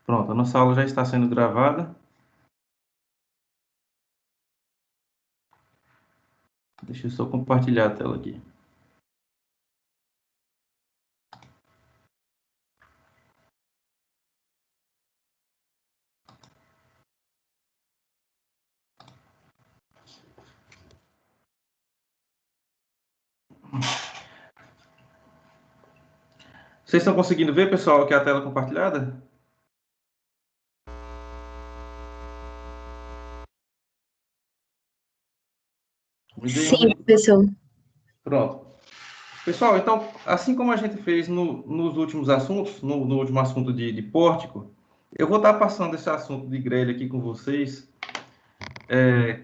Pronto, a nossa aula já está sendo gravada. Deixa eu só compartilhar a tela aqui. Vocês estão conseguindo ver, pessoal, aqui a tela compartilhada? Sim, professor. Pronto. Pessoal, então, assim como a gente fez nos últimos assuntos, no último assunto de pórtico, eu vou estar passando esse assunto de grelha aqui com vocês,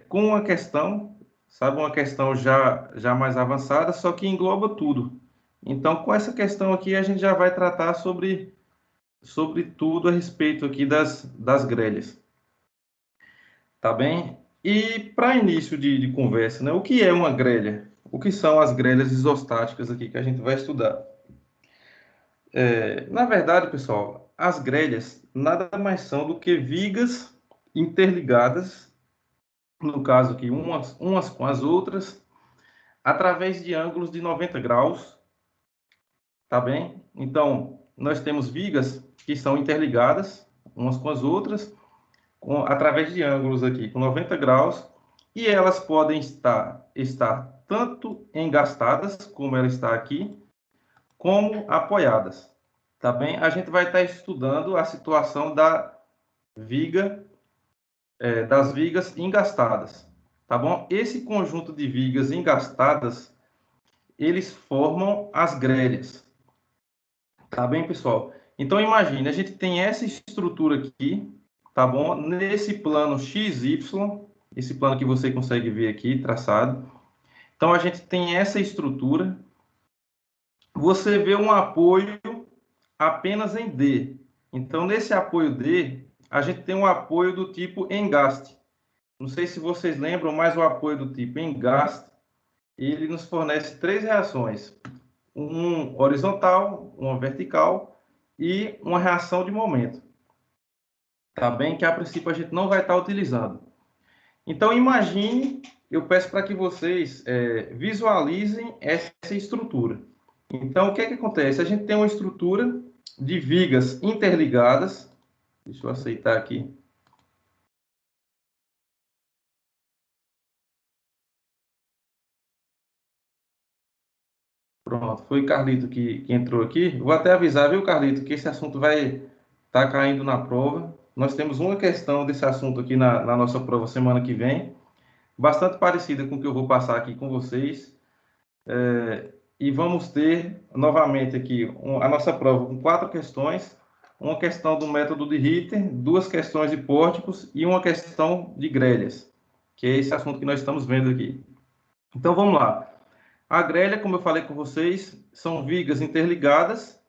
com uma questão, sabe, uma questão já mais avançada, só que engloba tudo. Então, com essa questão aqui, a gente já vai tratar sobre tudo a respeito aqui das grelhas. Tá bem? E para início de conversa, né, o que é uma grelha? O que são as grelhas isostáticas aqui que a gente vai estudar? Na verdade, pessoal, as grelhas nada mais são do que vigas interligadas, no caso aqui, umas com as outras, através de ângulos de 90 graus, tá bem? Então, nós temos vigas que são interligadas umas com as outras, através de ângulos aqui com 90 graus, e elas podem estar tanto engastadas, como ela está aqui, como apoiadas. Tá bem? A gente vai estar estudando a situação viga, das vigas engastadas. Tá bom? Esse conjunto de vigas engastadas, eles formam as grelhas. Tá bem, pessoal? Então, imagine, a gente tem essa estrutura aqui, tá bom? Nesse plano XY, esse plano que você consegue ver aqui, traçado. Então, a gente tem essa estrutura. Você vê um apoio apenas em D. Então, nesse apoio D, a gente tem um apoio do tipo engaste. Não sei se vocês lembram, mas o apoio do tipo engaste, ele nos fornece três reações. Um horizontal, uma vertical e uma reação de momento. Tá bem? Que a princípio a gente não vai estar utilizando. Então, imagine, eu peço para que vocês visualizem essa estrutura. Então, o que é que acontece? A gente tem uma estrutura de vigas interligadas. Deixa eu aceitar aqui. Pronto, foi o Carlito que entrou aqui. Vou até avisar, viu, Carlito, que esse assunto vai estar caindo na prova. Nós temos uma questão desse assunto aqui na nossa prova semana que vem, bastante parecida com o que eu vou passar aqui com vocês. E vamos ter novamente aqui a nossa prova com 4 questões, uma questão do método de Ritter, 2 questões de pórticos e uma questão de grelhas, que é esse assunto que nós estamos vendo aqui. Então vamos lá. A grelha, como eu falei com vocês, são vigas interligadas,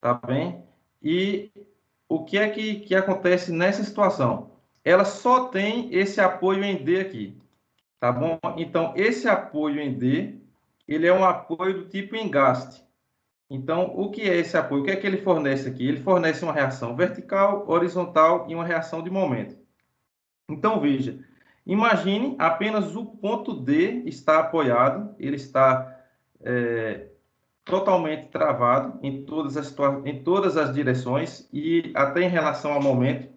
tá bem? E o que é que acontece nessa situação? Ela só tem esse apoio em D aqui, tá bom? Então, esse apoio em D, ele é um apoio do tipo engaste. Então, o que é esse apoio? O que é que ele fornece aqui? Ele fornece uma reação vertical, horizontal e uma reação de momento. Então, veja, imagine apenas o ponto D está apoiado, ele está totalmente travado em todas as direções e até em relação ao momento.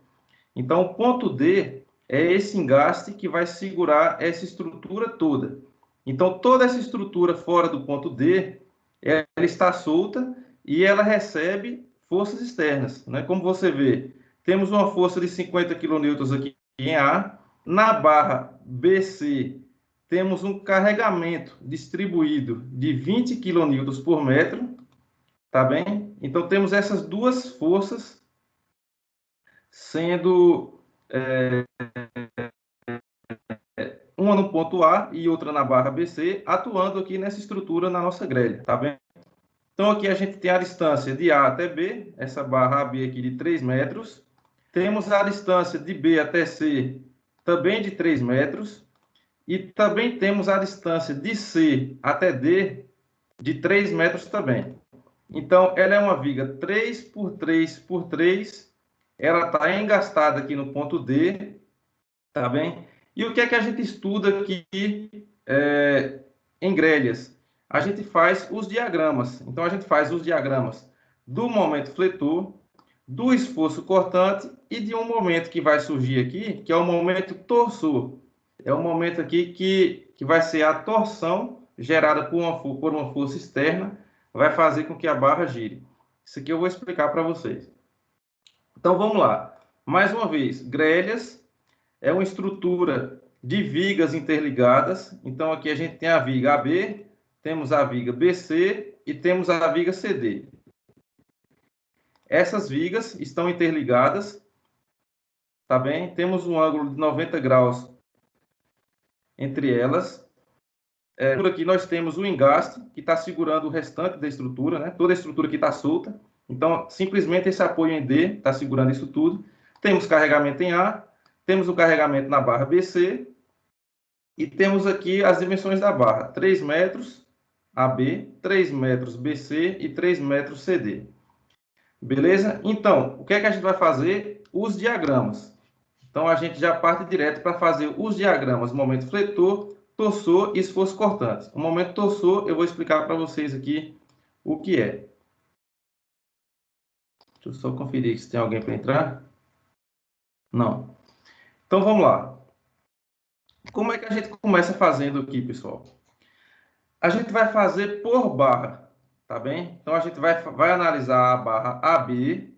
Então, o ponto D é esse engaste que vai segurar essa estrutura toda. Então, toda essa estrutura fora do ponto D, ela está solta e ela recebe forças externas. Né? Como você vê, temos uma força de 50 kN aqui em A. Na barra BC, temos um carregamento distribuído de 20 kN por metro. Tá bem? Então, temos essas duas forças sendo uma no ponto A e outra na barra BC, atuando aqui nessa estrutura na nossa grelha, tá bem? Então, aqui a gente tem a distância de A até B, essa barra AB aqui de 3 metros. Temos a distância de B até C, também de 3 metros. E também temos a distância de C até D, de 3 metros também. Então, ela é uma viga 3 por 3 por 3 ela está engastada aqui no ponto D, tá bem? E o que é que a gente estuda aqui em grelhas? A gente faz os diagramas. Então, a gente faz os diagramas do momento fletor, do esforço cortante e de um momento que vai surgir aqui, que é o momento torsor. É o momento aqui que vai ser a torção gerada por uma força externa, vai fazer com que a barra gire. Isso aqui eu vou explicar para vocês. Então, vamos lá. Mais uma vez, grelhas é uma estrutura de vigas interligadas. Então, aqui a gente tem a viga AB, temos a viga BC e temos a viga CD. Essas vigas estão interligadas, tá bem? Temos um ângulo de 90 graus entre elas. Por aqui nós temos o engaste, que está segurando o restante da estrutura, né? Toda a estrutura que está solta. Então, simplesmente esse apoio em D está segurando isso tudo. Temos carregamento em A, temos o carregamento na barra BC, e temos aqui as dimensões da barra: 3 metros AB, 3 metros BC e 3 metros CD. Beleza? Então, o que é que a gente vai fazer? Os diagramas. Então, a gente já parte direto para fazer os diagramas: momento fletor, torsor e esforço cortante. O momento torsor, eu vou explicar para vocês aqui o que é. Deixa eu só conferir se tem alguém para entrar. Não. Então, vamos lá. Como é que a gente começa fazendo aqui, pessoal? A gente vai fazer por barra, tá bem? Então, a gente vai analisar a barra AB,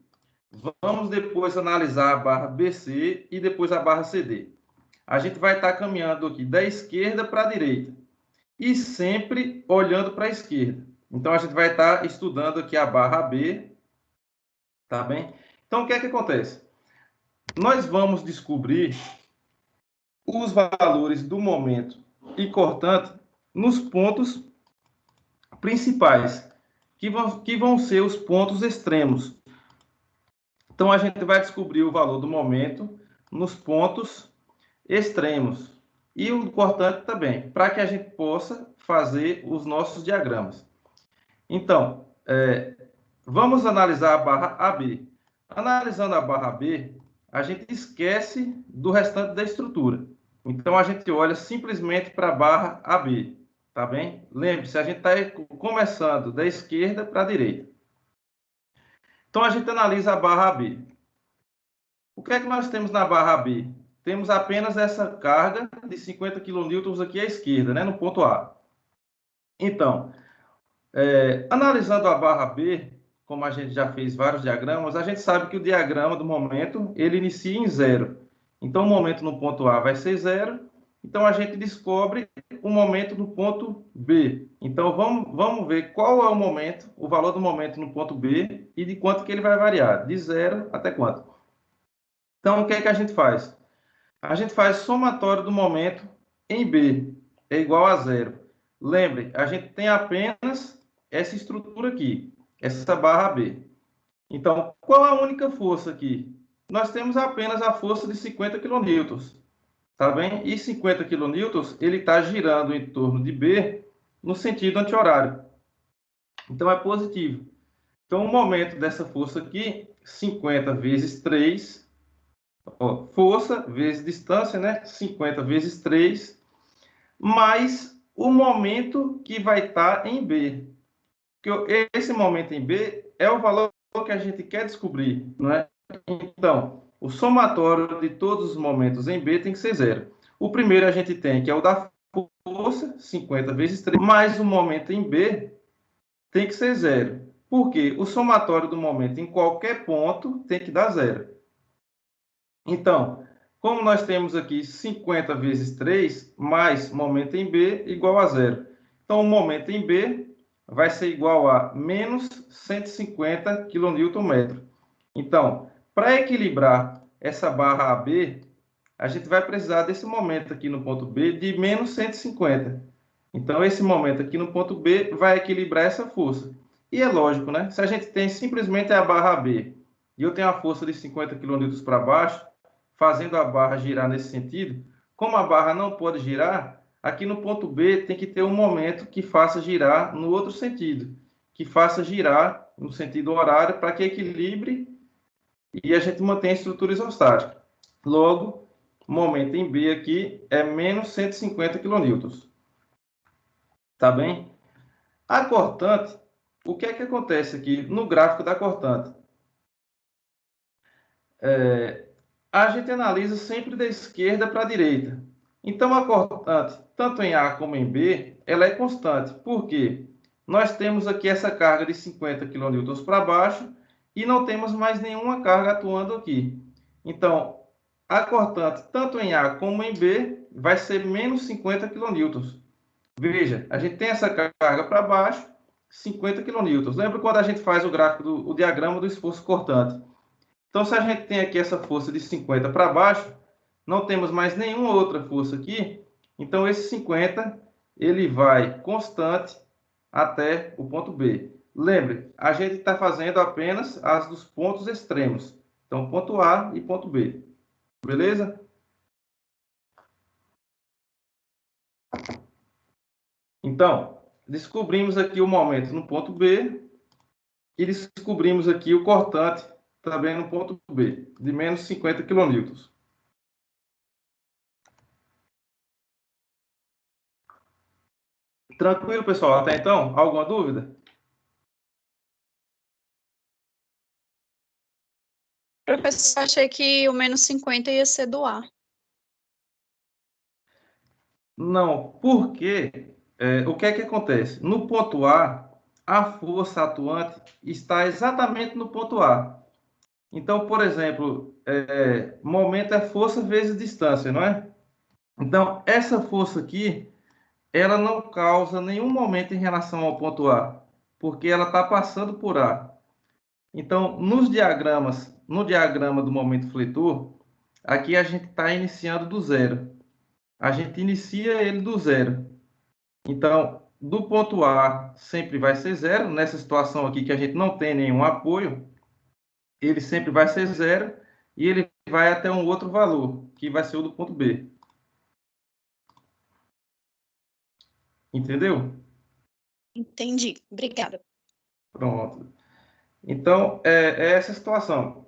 vamos depois analisar a barra BC e depois a barra CD. A gente vai estar caminhando aqui da esquerda para a direita e sempre olhando para a esquerda. Então, a gente vai estar estudando aqui a barra AB, tá bem? Então, o que é que acontece? Nós vamos descobrir os valores do momento e cortante nos pontos principais, que vão ser os pontos extremos. Então, a gente vai descobrir o valor do momento nos pontos extremos. E o cortante também, para que a gente possa fazer os nossos diagramas. Então, vamos analisar a barra AB. Analisando a barra AB, a gente esquece do restante da estrutura. Então, a gente olha simplesmente para a barra AB, tá bem? Lembre-se, a gente está começando da esquerda para a direita. Então, a gente analisa a barra AB. O que é que nós temos na barra AB? Temos apenas essa carga de 50 kN aqui à esquerda, né, no ponto A. Então, analisando a barra B, como a gente já fez vários diagramas, a gente sabe que o diagrama do momento, ele inicia em zero. Então, o momento no ponto A vai ser zero. Então, a gente descobre o momento no ponto B. Então, vamos ver qual é o momento, o valor do momento no ponto B e de quanto que ele vai variar, de zero até quanto. Então, o que é que a gente faz? A gente faz somatório do momento em B, é igual a zero. Lembre, a gente tem apenas essa estrutura aqui, essa barra B. Então, qual a única força aqui? Nós temos apenas a força de 50 kN, tá bem? E 50 kN, ele está girando em torno de B no sentido anti-horário. Então, é positivo. Então, o momento dessa força aqui, 50 vezes 3, força vezes distância, né? 50 vezes 3, mais o momento que vai estar em B. Porque esse momento em B é o valor que a gente quer descobrir, não é? Então, o somatório de todos os momentos em B tem que ser zero. O primeiro a gente tem, que é o da força, 50 vezes 3, mais o momento em B tem que ser zero. Porque o somatório do momento em qualquer ponto tem que dar zero. Então, como nós temos aqui 50 vezes 3, mais momento em B, igual a zero. Então, o momento em B vai ser igual a menos 150 kN. Então, para equilibrar essa barra AB, a gente vai precisar desse momento aqui no ponto B de menos 150. Então, esse momento aqui no ponto B vai equilibrar essa força. E é lógico, né? Se a gente tem simplesmente a barra B e eu tenho a força de 50 kN para baixo, fazendo a barra girar nesse sentido, como a barra não pode girar, aqui no ponto B tem que ter um momento que faça girar no outro sentido, que faça girar no sentido horário para que equilibre e a gente mantém a estrutura isostática. Logo, o momento em B aqui é menos 150 kN. Tá bem? A cortante, o que é que acontece aqui no gráfico da cortante? A gente analisa sempre da esquerda para a direita. Então, a cortante, tanto em A como em B, ela é constante. Por quê? Nós temos aqui essa carga de 50 kN para baixo e não temos mais nenhuma carga atuando aqui. Então, a cortante, tanto em A como em B, vai ser menos 50 kN. Veja, a gente tem essa carga para baixo, 50 kN. Lembra quando a gente faz o gráfico o diagrama do esforço cortante? Então, se a gente tem aqui essa força de 50 para baixo, não temos mais nenhuma outra força aqui, então esse 50 ele vai constante até o ponto B. Lembre, a gente está fazendo apenas as dos pontos extremos. Então, ponto A e ponto B. Beleza? Então, descobrimos aqui o momento no ponto B e descobrimos aqui o cortante também no ponto B, de menos 50 kN. Tranquilo, pessoal? Até então? Alguma dúvida? Professor, achei que o menos 50 ia ser do A. Não, porque o que é que acontece? No ponto A, a força atuante está exatamente no ponto A. Então, por exemplo, momento é força vezes distância, não é? Então, essa força aqui, ela não causa nenhum momento em relação ao ponto A, porque ela está passando por A. Então, nos diagramas, no diagrama do momento fletor, aqui a gente está iniciando do zero. A gente inicia ele do zero. Então, do ponto A sempre vai ser zero. Nessa situação aqui que a gente não tem nenhum apoio, ele sempre vai ser zero e ele vai até um outro valor, que vai ser o do ponto B. Entendeu? Entendi. Obrigada. Pronto. Então, é essa situação.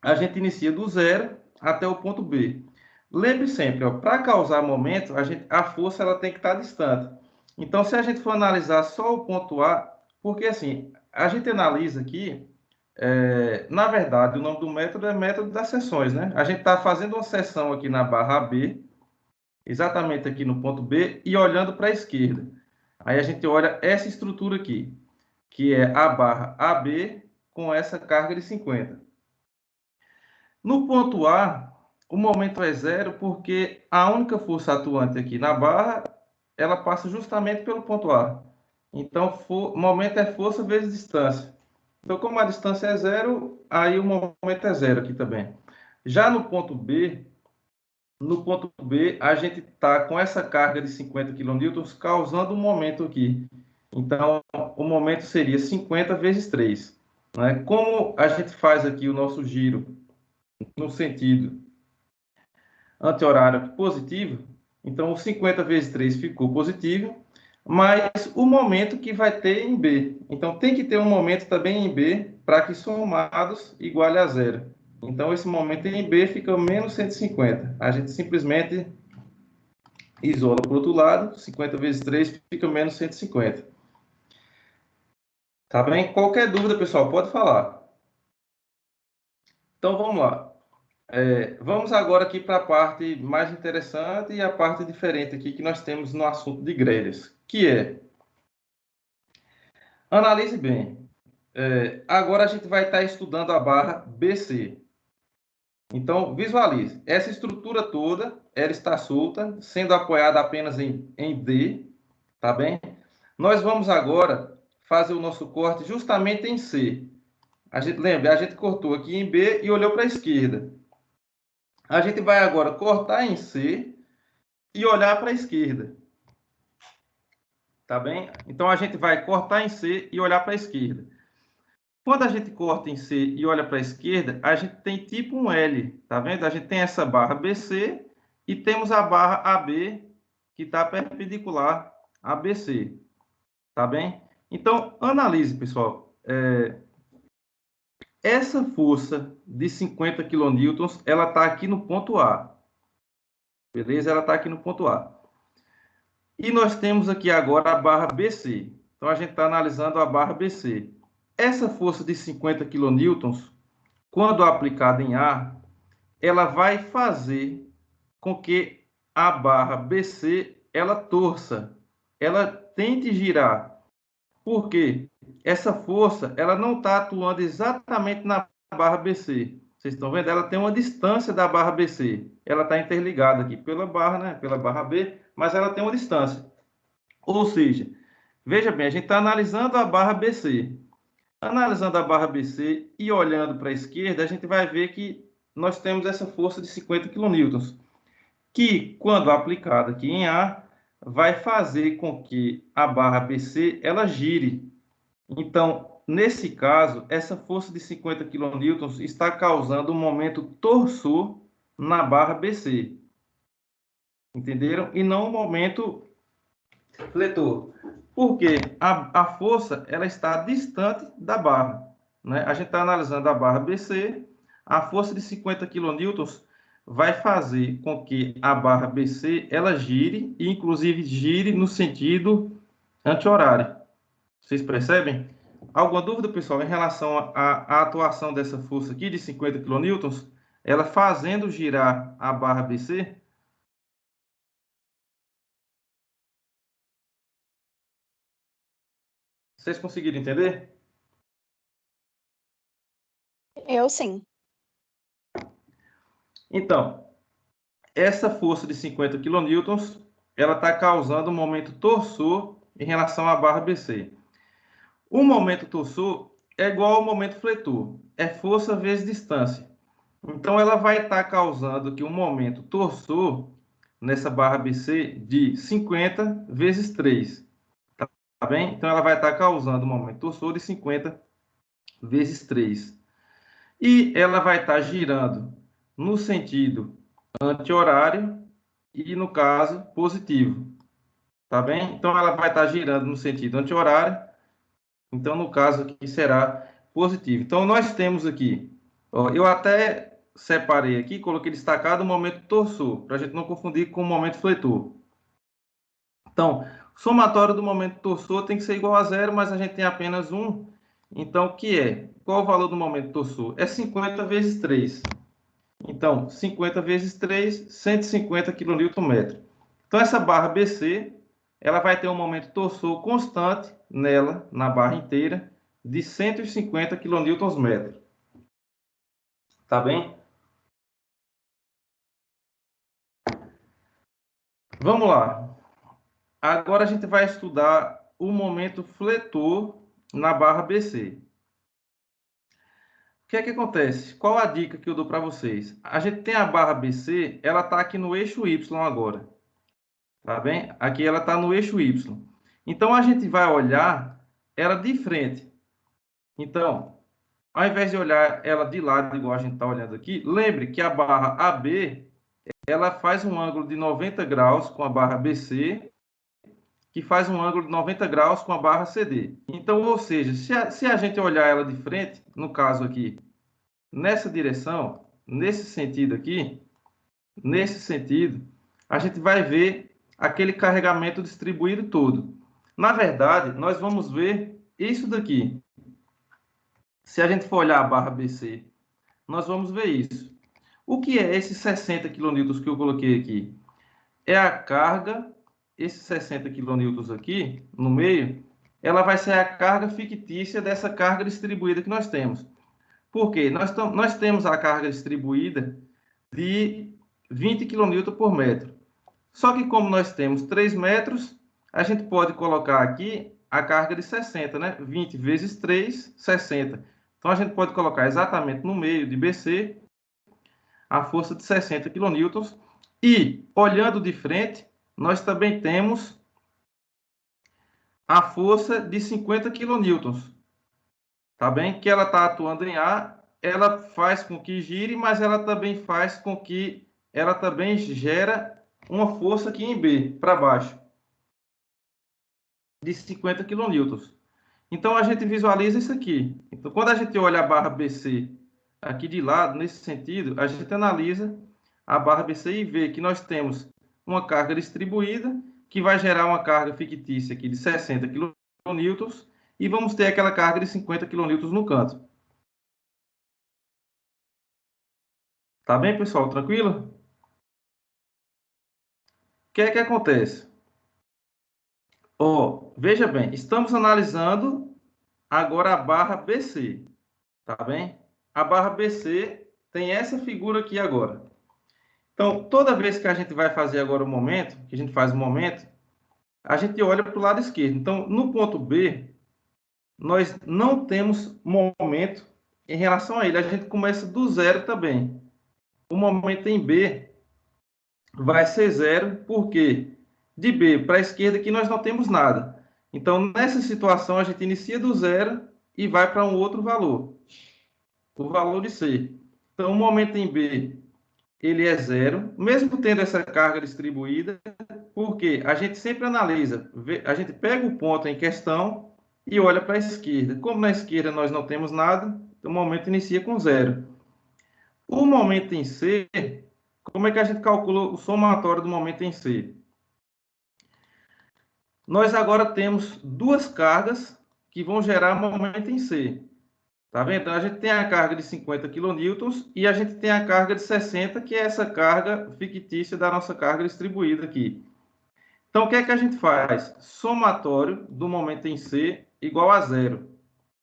A gente inicia do zero até o ponto B. Lembre sempre, para causar momento, a força ela tem que estar distante. Então, se a gente for analisar só o ponto A, porque assim, a gente analisa aqui, na verdade, o nome do método é método das seções, né? A gente está fazendo uma seção aqui na barra B, exatamente aqui no ponto B, e olhando para a esquerda. Aí a gente olha essa estrutura aqui, que é a barra AB com essa carga de 50. No ponto A, o momento é zero porque a única força atuante aqui na barra, ela passa justamente pelo ponto A. Então, momento é força vezes distância. Então, como a distância é zero, aí o momento é zero aqui também. Já no ponto B, a gente está com essa carga de 50 kN causando um momento aqui. Então, o momento seria 50 vezes 3. Né? Como a gente faz aqui o nosso giro no sentido anti-horário positivo, então o 50 vezes 3 ficou positivo, mas o momento que vai ter em B. Então, tem que ter um momento também em B para que somados iguale a zero. Então, esse momento em B fica menos 150. A gente simplesmente isola para o outro lado, 50 vezes 3 fica menos 150. Tá bem? Qualquer dúvida, pessoal, pode falar. Então, vamos lá. Vamos agora aqui para a parte mais interessante e a parte diferente aqui que nós temos no assunto de grelhas, que é, analise bem, agora a gente vai estar estudando a barra BC. Então, visualize, essa estrutura toda, ela está solta, sendo apoiada apenas em D, tá bem? Nós vamos agora fazer o nosso corte justamente em C. Lembra, a gente cortou aqui em B e olhou para a esquerda. A gente vai agora cortar em C e olhar para a esquerda. Tá bem? Então, a gente vai cortar em C e olhar para a esquerda. Quando a gente corta em C e olha para a esquerda, a gente tem tipo um L, tá vendo? A gente tem essa barra BC e temos a barra AB que está perpendicular a BC, tá bem? Então, analise, pessoal. essa força de 50 kN, ela está aqui no ponto A. Beleza? Ela está aqui no ponto A. E nós temos aqui agora a barra BC. Então, a gente está analisando a barra BC. Essa força de 50 kN, quando aplicada em A, ela vai fazer com que a barra BC ela torça, ela tente girar. Por quê? Essa força ela não está atuando exatamente na barra BC. Vocês estão vendo? Ela tem uma distância da barra BC. Ela está interligada aqui pela barra, né? Pela barra B, mas ela tem uma distância. Ou seja, veja bem, a gente está analisando a barra BC. Analisando a barra BC e olhando para a esquerda, a gente vai ver que nós temos essa força de 50 kN, que, quando aplicada aqui em A, vai fazer com que a barra BC ela gire. Então, nesse caso, essa força de 50 kN está causando um momento torsor na barra BC. Entenderam? E não um momento fletor. Porque a força ela está distante da barra. Né? A gente está analisando a barra BC, a força de 50 kN vai fazer com que a barra BC ela gire, e inclusive gire no sentido anti-horário. Vocês percebem? Alguma dúvida, pessoal, em relação à atuação dessa força aqui de 50 kN, ela fazendo girar a barra BC? Vocês conseguiram entender? Eu sim. Então, essa força de 50 kN, ela está causando um momento torsor em relação à barra BC. O momento torsor é igual ao momento fletor, é força vezes distância. Então, ela vai estar causando aqui um momento torsor nessa barra BC de 50 vezes 3. Tá bem? Então, ela vai estar causando um momento torsor de 50 vezes 3. E ela vai estar girando no sentido anti-horário e, no caso, positivo. Tá bem? Então, ela vai estar girando no sentido anti-horário. Então, no caso aqui, será positivo. Então, nós temos aqui, ó, eu até separei aqui, coloquei destacado o momento torsor, para a gente não confundir com o momento fletor. Então, o somatório do momento torsor tem que ser igual a zero, mas a gente tem apenas um. Então, o que é? Qual o valor do momento torsor? É 50 vezes 3. Então, 50 vezes 3, 150 kN. Então, essa barra BC, ela vai ter um momento torsor constante nela, na barra inteira, de 150 kN. Tá bem? Vamos lá. Agora a gente vai estudar o momento fletor na barra BC. O que é que acontece? Qual a dica que eu dou para vocês? A gente tem a barra BC, ela está aqui no eixo Y agora. Tá bem? Aqui ela está no eixo Y. Então, a gente vai olhar ela de frente. Então, ao invés de olhar ela de lado, igual a gente está olhando aqui, lembre que a barra AB, ela faz um ângulo de 90 graus com a barra BC, que faz um ângulo de 90 graus com a barra CD. Então, ou seja, se a gente olhar ela de frente, no caso aqui, nessa direção, nesse sentido aqui, nesse sentido, a gente vai ver aquele carregamento distribuído todo. Na verdade, nós vamos ver isso daqui. Se a gente for olhar a barra BC, nós vamos ver isso. O que é esses 60 kN que eu coloquei aqui? É a carga, esses 60 kN aqui, no meio, ela vai ser a carga fictícia dessa carga distribuída que nós temos. Por quê? Nós temos a carga distribuída de 20 kN por metro. Só que como nós temos 3 metros, a gente pode colocar aqui a carga de 60, né? 20 vezes 3, 60. Então, a gente pode colocar exatamente no meio de BC a força de 60 kN. E, olhando de frente, nós também temos a força de 50 kN. Tá bem? Que ela está atuando em A, ela faz com que gire, mas ela também faz com que ela também gera uma força aqui em B, para baixo, de 50 kN. Então, a gente visualiza isso aqui. Então, quando a gente olha a barra BC aqui de lado, nesse sentido, a gente analisa a barra BC e vê que nós temos uma carga distribuída, que vai gerar uma carga fictícia aqui de 60 kN, e vamos ter aquela carga de 50 kN no canto. Tá bem, pessoal? Tranquilo? O que é que acontece? Veja bem, estamos analisando agora a barra BC, tá bem? A barra BC tem essa figura aqui agora. Então, toda vez que a gente vai fazer agora o momento, que a gente faz o momento, a gente olha para o lado esquerdo. Então, no ponto B, nós não temos momento em relação a ele. A gente começa do zero também. O momento em B vai ser zero, porque de B para a esquerda aqui nós não temos nada. Então, nessa situação, a gente inicia do zero e vai para um outro valor, o valor de C. Então, o momento em B, ele é zero, mesmo tendo essa carga distribuída, porque a gente sempre analisa, a gente pega o ponto em questão e olha para a esquerda. Como na esquerda nós não temos nada, o momento inicia com zero. O momento em C, como é que a gente calcula o somatório do momento em C? Nós agora temos duas cargas que vão gerar momento em C. Tá vendo? Então, a gente tem a carga de 50 kN e a gente tem a carga de 60, que é essa carga fictícia da nossa carga distribuída aqui. Então, o que é que a gente faz? Somatório do momento em C igual a zero.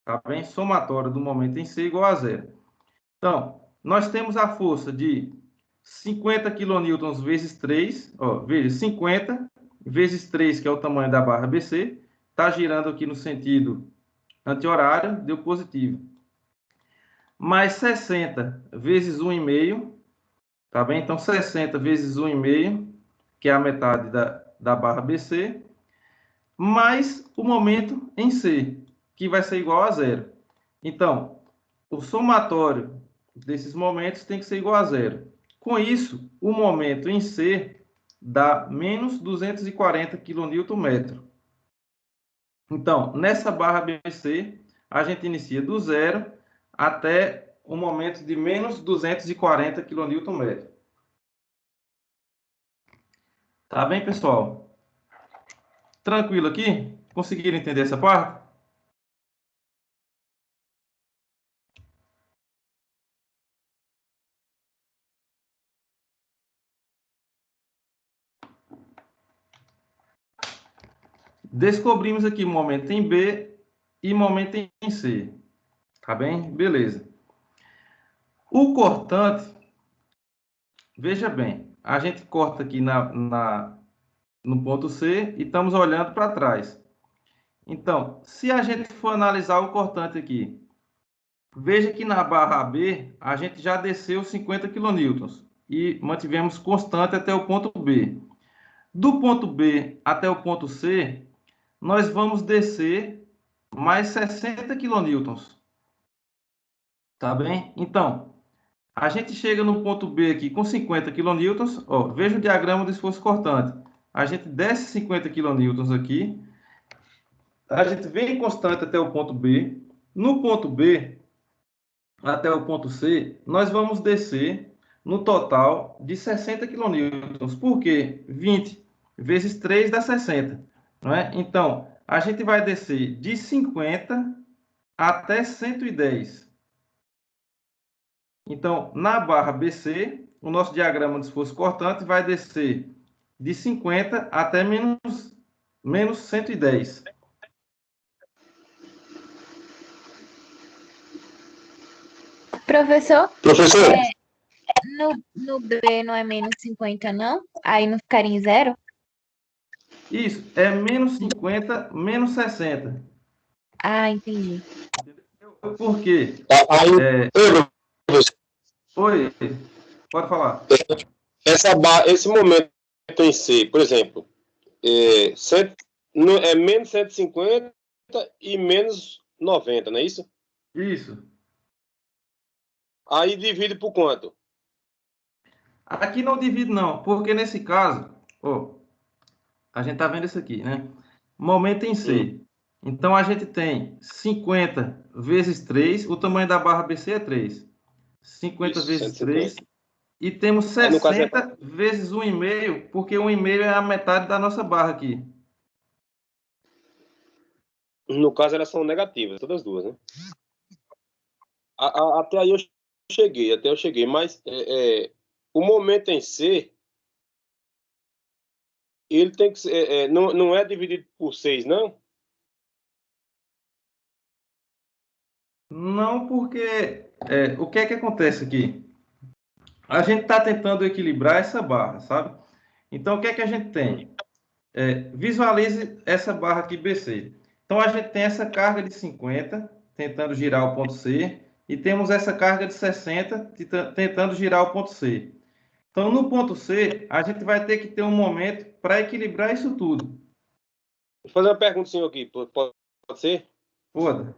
Tá bem? Somatório do momento em C igual a zero. Então, nós temos a força de 50 kN vezes 3. Veja, 50 vezes 3, que é o tamanho da barra BC. Está girando aqui no sentido anti-horário, deu positivo. Mais 60 vezes 1,5. Tá bem? Então, 60 vezes 1,5, que é a metade da barra BC, mais o momento em C, que vai ser igual a zero. Então, o somatório desses momentos tem que ser igual a zero. Com isso, o momento em C dá menos 240 kN. Então, nessa barra BC, a gente inicia do zero até o momento de menos 240 kN. Tá bem, pessoal? Tranquilo aqui? Conseguiram entender essa parte? Descobrimos aqui momento em B e momento em C. Tá bem? Beleza. O cortante, veja bem, a gente corta aqui no ponto C e estamos olhando para trás. Então, se a gente for analisar o cortante aqui, veja que na barra B, a gente já desceu 50 kN e mantivemos constante até o ponto B. Do ponto B até o ponto C, nós vamos descer mais 60 kN. Tá bem? Então, a gente chega no ponto B aqui com 50 kN. Veja o diagrama do esforço cortante. A gente desce 50 kN aqui. A gente vem constante até o ponto B. No ponto B, até o ponto C, nós vamos descer no total de 60 kN. Por quê? 20 vezes 3 dá 60. Não é? Então, a gente vai descer de 50 até 110. Então, na barra BC, o nosso diagrama de esforço cortante vai descer de 50 até menos 110. Professor, Professor, no B não é menos 50, não? Aí não ficaria em zero? Isso, é menos 50, menos 60. Ah, entendi. Por quê? aí, ô, professor, Oi, pode falar. esse momento em si, por exemplo, é menos 150 e menos 90, não é isso? Isso. Aí divide por quanto? Aqui não divide, não, porque nesse caso, a gente está vendo isso aqui, né? Momento em C. Então, a gente tem 50 vezes 3, o tamanho da barra BC é 3. 50 Isso, vezes 150. 3, e temos Aí, no caso, 60 vezes 1,5, porque 1,5 é a metade da nossa barra aqui. no caso elas são negativas, todas as duas, né? Até aí eu cheguei, mas o momento em si, ele tem que ser, não é dividido por 6, não? Não, porque o que é que acontece aqui? A gente está tentando equilibrar essa barra, sabe? Então, o que é que a gente tem? Visualize essa barra aqui BC. Então, a gente tem essa carga de 50, tentando girar o ponto C, e temos essa carga de 60, tentando girar o ponto C. Então, no ponto C, a gente vai ter que ter um momento para equilibrar isso tudo. Vou fazer uma pergunta, senhor, aqui, pode ser? Foda.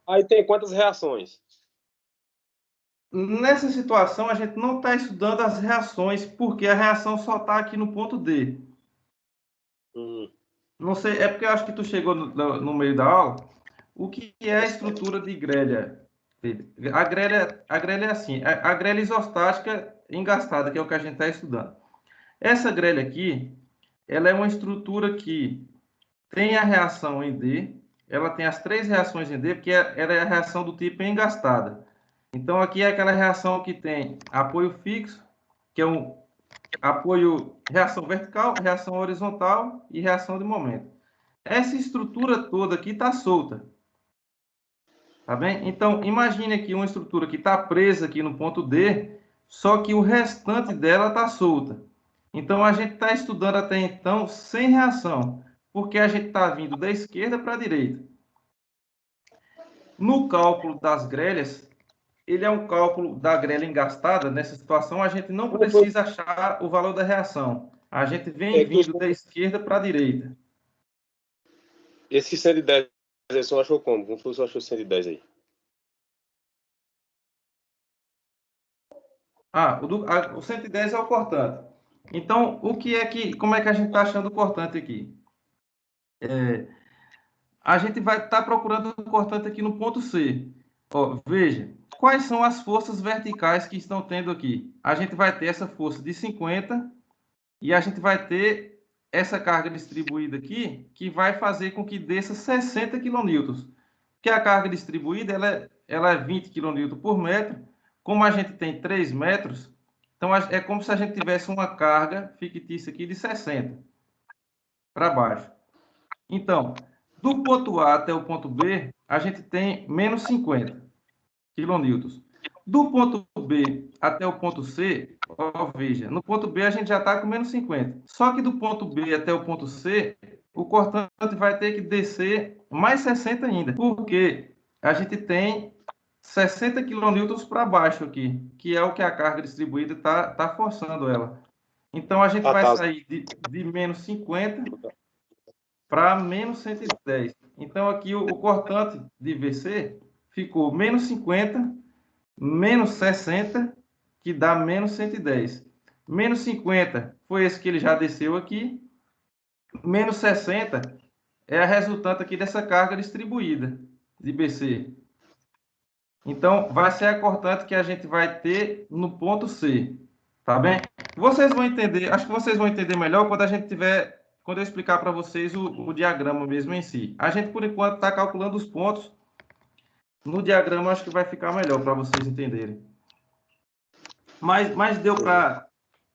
Aí tem quantas reações? Nessa situação, a gente não está estudando as reações, porque a reação só está aqui no ponto D. Hum, Não sei, é porque eu acho que tu chegou no meio da aula. O que é a estrutura de grelha? A grelha é assim, a grelha isostática engastada, que é o que a gente está estudando. Essa grelha aqui, ela é uma estrutura que tem a reação em D, ela tem as três reações em D, porque ela é a reação do tipo engastada. Então, aqui é aquela reação que tem apoio fixo, que é um apoio, reação vertical, reação horizontal e reação de momento. Essa estrutura toda aqui está solta. Tá bem? Então, imagine aqui uma estrutura que está presa aqui no ponto D, só que o restante dela está solta. Então, a gente está estudando até então sem reação, porque a gente está vindo da esquerda para a direita. No cálculo das grelhas, ele é um cálculo da grelha engastada. Nessa situação, a gente não precisa achar o valor da reação. A gente vem que vindo da esquerda para a direita. esse 110 aí, o senhor achou como? Como foi o senhor achou 110 aí? O 110 é o cortante. Então, como é que a gente está achando o cortante aqui? A gente vai estar procurando o cortante aqui no ponto C. Ó, veja, quais são as forças verticais que estão tendo aqui? A gente vai ter essa força de 50 e a gente vai ter essa carga distribuída aqui, que vai fazer com que desça 60 kN. Porque a carga distribuída ela é 20 kN por metro. Como a gente tem 3 metros, então é como se a gente tivesse uma carga fictícia aqui de 60 para baixo. Então, do ponto A até o ponto B, a gente tem menos 50 kN. Do ponto B até o ponto C, ó, veja, no ponto B a gente já está com menos 50. Só que do ponto B até o ponto C, o cortante vai ter que descer mais 60 ainda, porque a gente tem 60 kN para baixo aqui, que é o que a carga distribuída está forçando ela. Então, a gente vai Tá. sair de menos 50 para menos 110. Então, aqui o cortante de VC ficou menos 50, menos 60, que dá menos 110. Menos 50 foi esse que ele já desceu aqui. Menos 60 é a resultante aqui dessa carga distribuída de BC. Então, vai ser a cortante que a gente vai ter no ponto C. Tá bem? Vocês vão entender, acho que vocês vão entender melhor quando eu explicar para vocês o diagrama mesmo em si. A gente, por enquanto, está calculando os pontos. No diagrama, acho que vai ficar melhor para vocês entenderem. Mas deu para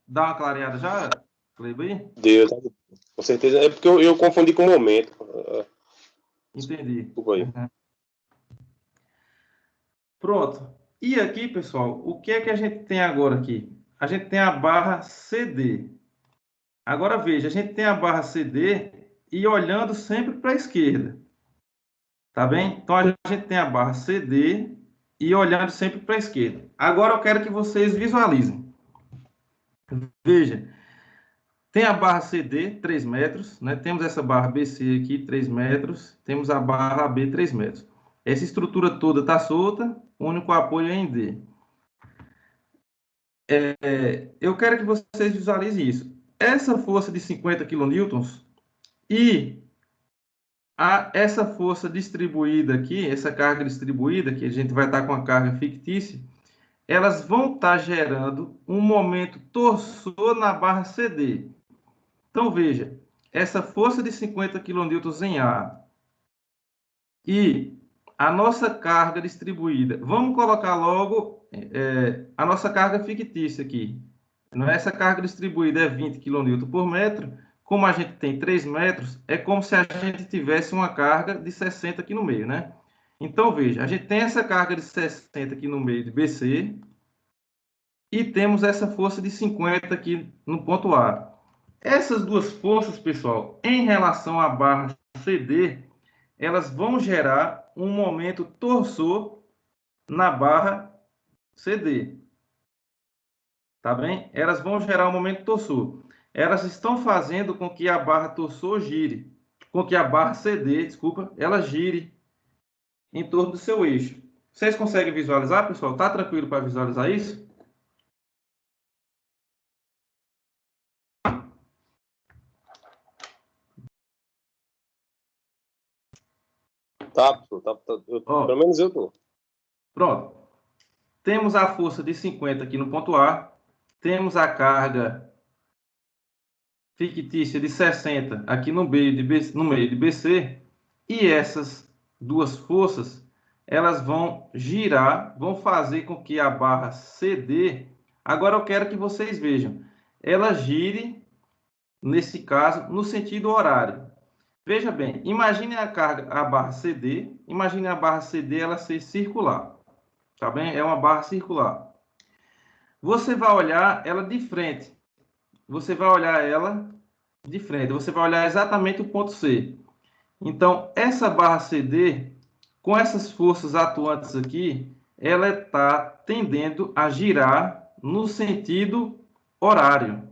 dar uma clareada já, Cleber? Deu, tá? Com certeza. É porque eu confundi com o momento. Entendi. Desculpa aí. Uhum. Pronto. E aqui, pessoal, o que é que a gente tem agora aqui? A gente tem a barra CD. Agora veja, a gente tem a barra CD e olhando sempre para a esquerda. Tá bem? Então a gente tem a barra CD e olhando sempre para a esquerda. Agora eu quero que vocês visualizem. Veja, tem a barra CD, 3 metros, né? Temos essa barra BC aqui, 3 metros. Temos a barra AB, 3 metros. Essa estrutura toda está solta, o único apoio é em D. Eu quero que vocês visualizem isso. Essa força de 50 kN e essa força distribuída aqui, essa carga distribuída, que a gente vai estar com a carga fictícia, elas vão estar gerando um momento torsor na barra CD. Então, veja, essa força de 50 kN em A e a nossa carga distribuída. Vamos colocar logo a nossa carga fictícia aqui. Essa carga distribuída é 20 kN por metro. Como a gente tem 3 metros, é como se a gente tivesse uma carga de 60 aqui no meio, né? Então, veja, a gente tem essa carga de 60 aqui no meio de BC e temos essa força de 50 aqui no ponto A. Essas duas forças, pessoal, em relação à barra CD, elas vão gerar um momento torsor na barra CD. Tá bem? Elas vão gerar um momento torsor. Elas estão fazendo com que a barra torsor gire, com que a barra CD, desculpa, ela gire em torno do seu eixo. Vocês conseguem visualizar, pessoal? Tá tranquilo para visualizar isso? Tá, professor, Ó, pelo menos eu tô. pronto. Temos a força de 50 aqui no ponto A. Temos a carga fictícia de 60 aqui no meio de BC. E essas duas forças, elas vão girar, vão fazer com que a barra CD... Agora eu quero que vocês vejam. Ela gire, nesse caso, no sentido horário. Veja bem, imagine a barra CD. Imagine a barra CD ela ser circular. Tá bem? É uma barra circular. Você vai olhar ela de frente. Você vai olhar ela de frente. Você vai olhar exatamente o ponto C. Então, essa barra CD, com essas forças atuantes aqui, ela está tendendo a girar no sentido horário.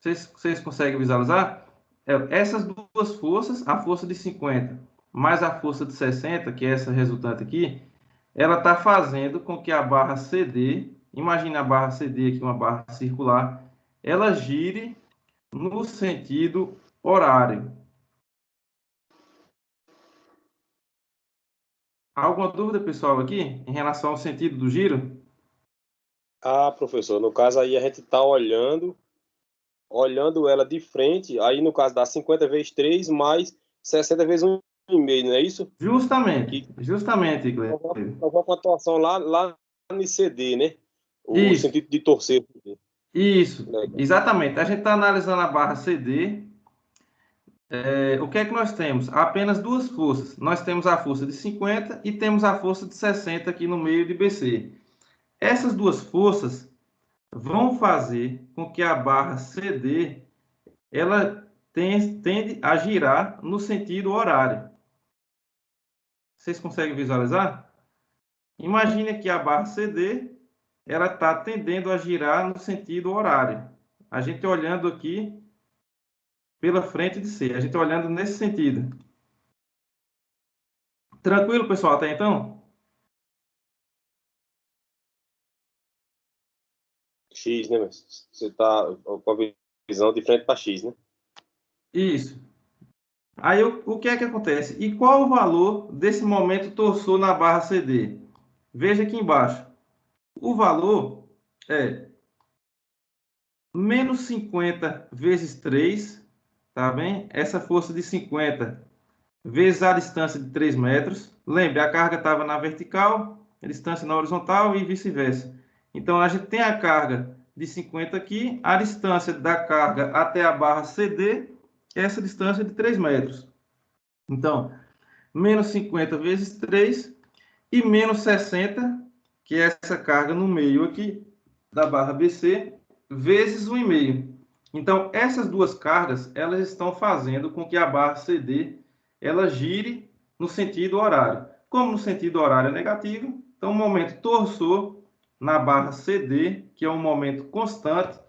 Vocês conseguem visualizar? Essas duas forças, a força de 50 mais a força de 60, que é essa resultante aqui, ela está fazendo com que a barra CD, imagine a barra CD aqui, uma barra circular, ela gire no sentido horário. Alguma dúvida, pessoal, aqui, em relação ao sentido do giro? Ah, professor, no caso aí a gente tá olhando ela de frente, aí no caso dá 50 vezes 3 mais 60 vezes 1,5, não é isso? Justamente, Que justamente, Cleber. provoca uma atuação lá no CD, né? O Isso, sentido de torcer. isso, Legal. exatamente. A gente está analisando a barra CD. O que é que nós temos? Apenas duas forças. Nós temos a força de 50 e temos a força de 60 aqui no meio de BC. Essas duas forças vão fazer com que a barra CD ela tende a girar no sentido horário. Vocês conseguem visualizar? Imagine que a barra CD ela está tendendo a girar no sentido horário. A gente olhando aqui pela frente de C, a gente olhando nesse sentido. Tranquilo, pessoal, até então? X, né? Mas você tá com a visão de frente para X, né? Isso. Aí o que é que acontece? E qual o valor desse momento torsor na barra CD? Veja aqui embaixo. O valor é menos 50 vezes 3, tá bem? Essa força de 50 vezes a distância de 3 metros. Lembre, a carga estava na vertical, a distância na horizontal e vice-versa. Então, a gente tem a carga de 50 aqui, a distância da carga até a barra CD, essa distância de 3 metros. Então, menos 50 vezes 3 e menos 60, que é essa carga no meio aqui da barra BC, vezes 1,5. Então, essas duas cargas, elas estão fazendo com que a barra CD ela gire no sentido horário. Como no sentido horário é negativo, então o momento torsor na barra CD, que é um momento constante,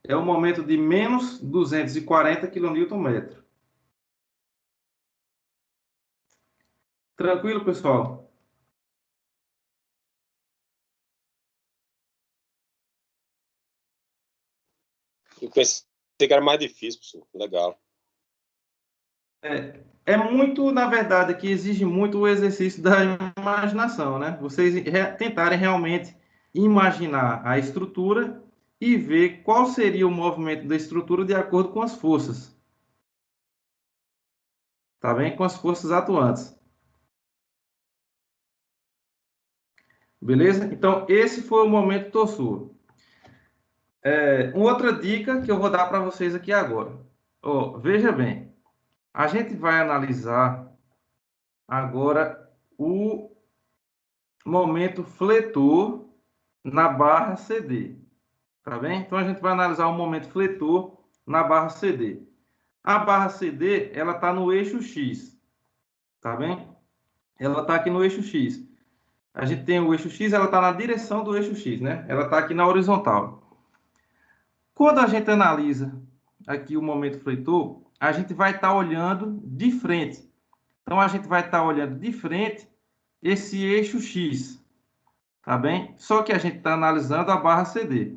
é um momento de menos 240 kN. Tranquilo, pessoal? Eu pensei que era mais difícil, professor. Legal. É muito, na verdade, que exige muito o exercício da imaginação, né? Vocês tentarem realmente imaginar a estrutura e ver qual seria o movimento da estrutura de acordo com as forças. Tá bem? Com as forças atuantes. Beleza? Então, esse foi o momento torsor. Uma outra dica que eu vou dar para vocês aqui agora. Veja bem, a gente vai analisar agora o momento fletor na barra CD. Tá bem? Então, a gente vai analisar o momento fletor na barra CD. A barra CD, ela está no eixo X. Tá bem? Ela está aqui no eixo X. A gente tem o eixo X, ela está na direção do eixo X, né? Ela está aqui na horizontal. Quando a gente analisa aqui o momento fletor, a gente vai estar olhando de frente. Então, a gente vai estar olhando de frente esse eixo X, tá bem? Só que a gente está analisando a barra CD.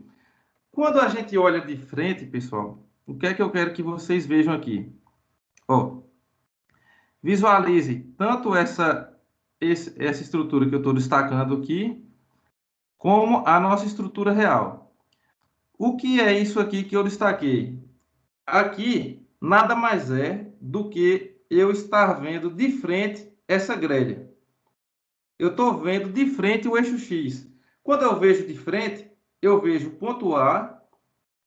Quando a gente olha de frente, pessoal, o que é que eu quero que vocês vejam aqui? Visualize tanto essa estrutura que eu estou destacando aqui, como a nossa estrutura real. O que é isso aqui que eu destaquei? Aqui, nada mais é do que eu estar vendo de frente essa grelha. Eu estou vendo de frente o eixo X. Quando eu vejo de frente, eu vejo o ponto A,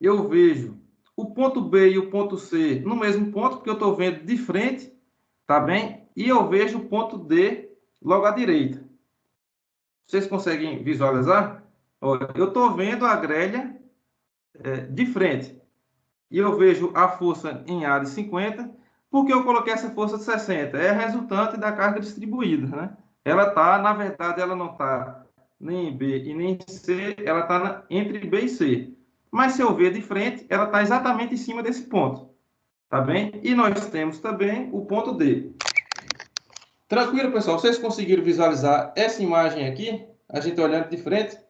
eu vejo o ponto B e o ponto C no mesmo ponto, porque eu estou vendo de frente, tá bem? E eu vejo o ponto D logo à direita. Vocês conseguem visualizar? Olha, eu estou vendo a grelha de frente. E eu vejo a força em A de 50, porque eu coloquei essa força de 60. É resultante da carga distribuída, né? Ela está, na verdade, ela não está nem em B e nem em C, ela está entre B e C. Mas se eu ver de frente, ela está exatamente em cima desse ponto. Tá bem? E nós temos também o ponto D. Tranquilo, pessoal? Vocês conseguiram visualizar essa imagem aqui? A gente olhando de frente?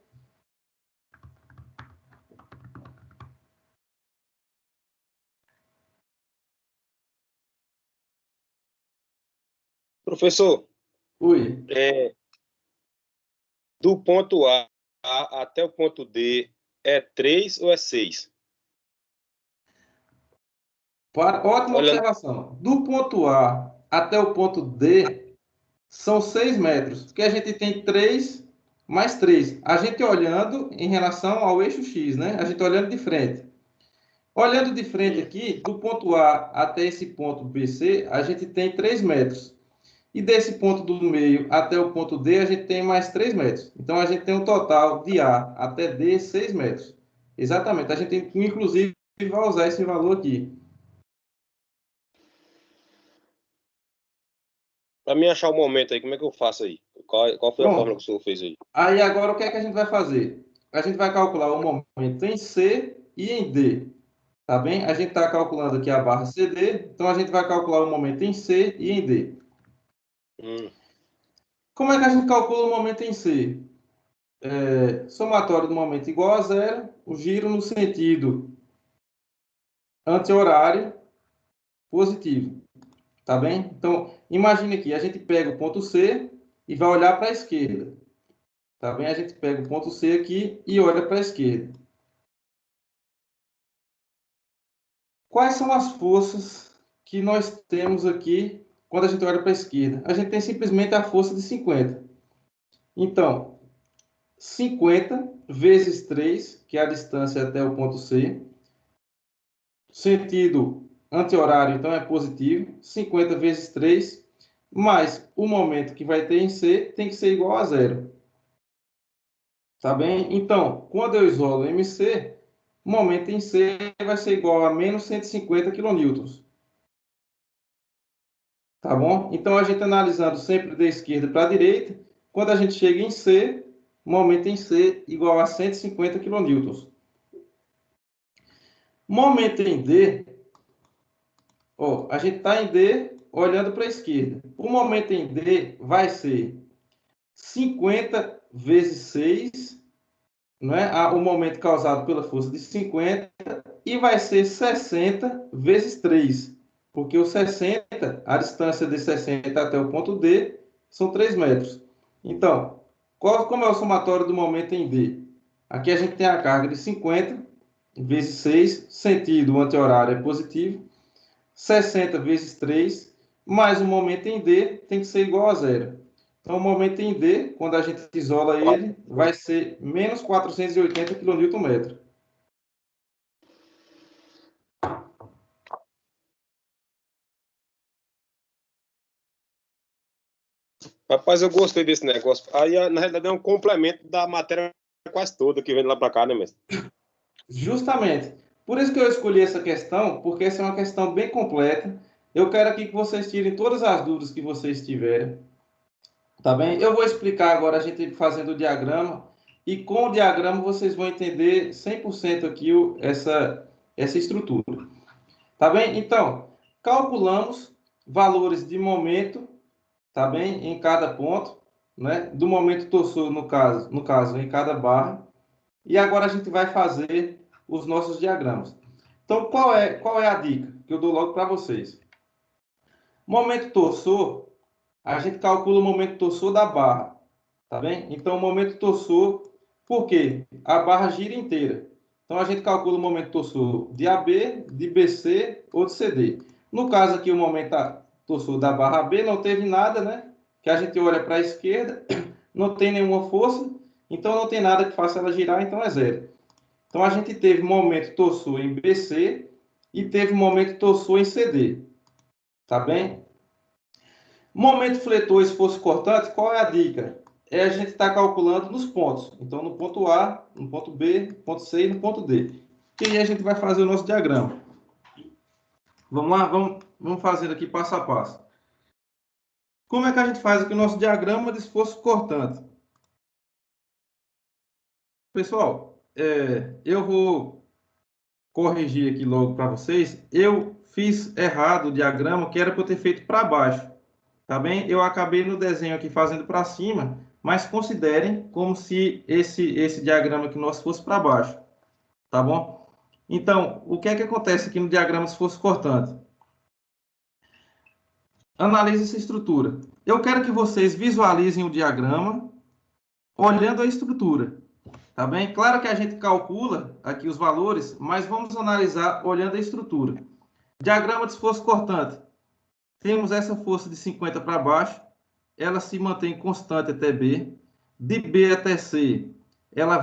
Professor, Oi. do ponto A até o ponto D é 3 ou é 6? Ótima Olhando, observação. Do ponto A até o ponto D são 6 metros, porque a gente tem 3 mais 3. A gente olhando em relação ao eixo X, né? A gente olhando de frente. Olhando de frente aqui, do ponto A até esse ponto BC, a gente tem 3 metros. E desse ponto do meio até o ponto D, a gente tem mais 3 metros. Então, a gente tem um total de A até D, 6 metros. Exatamente. A gente, inclusive, vai usar esse valor aqui. para mim achar o momento aí, como é que eu faço aí? Qual foi a fórmula que o senhor fez aí? Aí, agora, o que é que a gente vai fazer? A gente vai calcular o momento em C e em D. Tá bem? A gente está calculando aqui a barra CD, então a gente vai calcular o momento em C e em D. Como é que a gente calcula o momento em C? Somatório do momento igual a zero, o giro no sentido anti-horário positivo. Tá bem? Então, imagine aqui, a gente pega o ponto C e vai olhar para a esquerda. Tá bem? A gente pega o ponto C aqui e olha para a esquerda. Quais são as forças que nós temos aqui quando a gente olha para a esquerda? A gente tem simplesmente a força de 50. Então, 50 vezes 3, que é a distância até o ponto C. Sentido anti-horário, então, é positivo. 50 vezes 3, mais o momento que vai ter em C, tem que ser igual a zero. Tá bem? Então, quando eu isolo MC, o momento em C vai ser igual a menos 150 kN. Tá bom? Então, a gente analisando sempre da esquerda para a direita, quando a gente chega em C, o momento em C igual a 150 kN. Momento em D, a gente está em D olhando para a esquerda. O momento em D vai ser 50 vezes 6, não é? O momento causado pela força de 50, e vai ser 60 vezes 3. Porque o 60, a distância de 60 até o ponto D são 3 metros. Então, como é o somatório do momento em D? Aqui a gente tem a carga de 50 vezes 6, sentido anti-horário é positivo, 60 vezes 3, mais o momento em D tem que ser igual a zero. Então, o momento em D, quando a gente isola ele, vai ser menos 480 kNm. Rapaz, eu gostei desse negócio. Aí, na realidade, é um complemento da matéria quase toda que vem lá para cá, né, mestre? Justamente. Por isso que eu escolhi essa questão, porque essa é uma questão bem completa. Eu quero aqui que vocês tirem todas as dúvidas que vocês tiverem. Tá bem? Eu vou explicar agora a gente fazendo o diagrama. E com o diagrama vocês vão entender 100% aqui essa estrutura. Tá bem? Então, calculamos valores de momento, tá bem? Em cada ponto, né? Do momento torsor, no caso, em cada barra. E agora a gente vai fazer os nossos diagramas. Então, qual é a dica que eu dou logo para vocês? Momento torsor, a gente calcula o momento torsor da barra, tá bem? Então, o momento torsor, por quê? A barra gira inteira. Então, a gente calcula o momento torsor de AB, de BC ou de CD. No caso aqui, o momento torsor da barra AB não teve nada, né? Que a gente olha para a esquerda, não tem nenhuma força, então não tem nada que faça ela girar, então é zero. Então, a gente teve momento torsor em BC e teve momento torsor em CD. Tá bem? Momento fletor, esforço cortante, qual é a dica? É a gente estar calculando nos pontos. Então, no ponto A, no ponto B, no ponto C e no ponto D. E aí a gente vai fazer o nosso diagrama. Vamos lá? Vamos fazer aqui passo a passo. Como é que a gente faz aqui o nosso diagrama de esforço cortante? Pessoal, eu vou corrigir aqui logo para vocês. Eu fiz errado o diagrama, que era para eu ter feito para baixo. Tá bem? Eu acabei no desenho aqui fazendo para cima, mas considerem como se esse diagrama aqui nosso fosse para baixo. Tá bom? Então, o que é que acontece aqui no diagrama se fosse cortante? Analise essa estrutura. Eu quero que vocês visualizem o diagrama olhando a estrutura. Tá bem? Claro que a gente calcula aqui os valores, mas vamos analisar olhando a estrutura. Diagrama de esforço cortante. Temos essa força de 50 para baixo, ela se mantém constante até B. De B até C, ela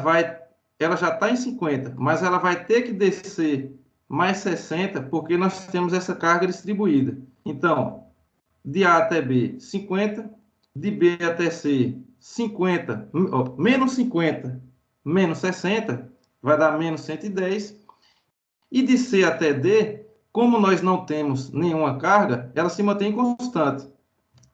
já está em 50, mas ela vai ter que descer mais 60, porque nós temos essa carga distribuída. Então, de A até B, 50. De B até C, 50, menos 50, menos 60, vai dar menos 110. E de C até D, como nós não temos nenhuma carga, ela se mantém constante.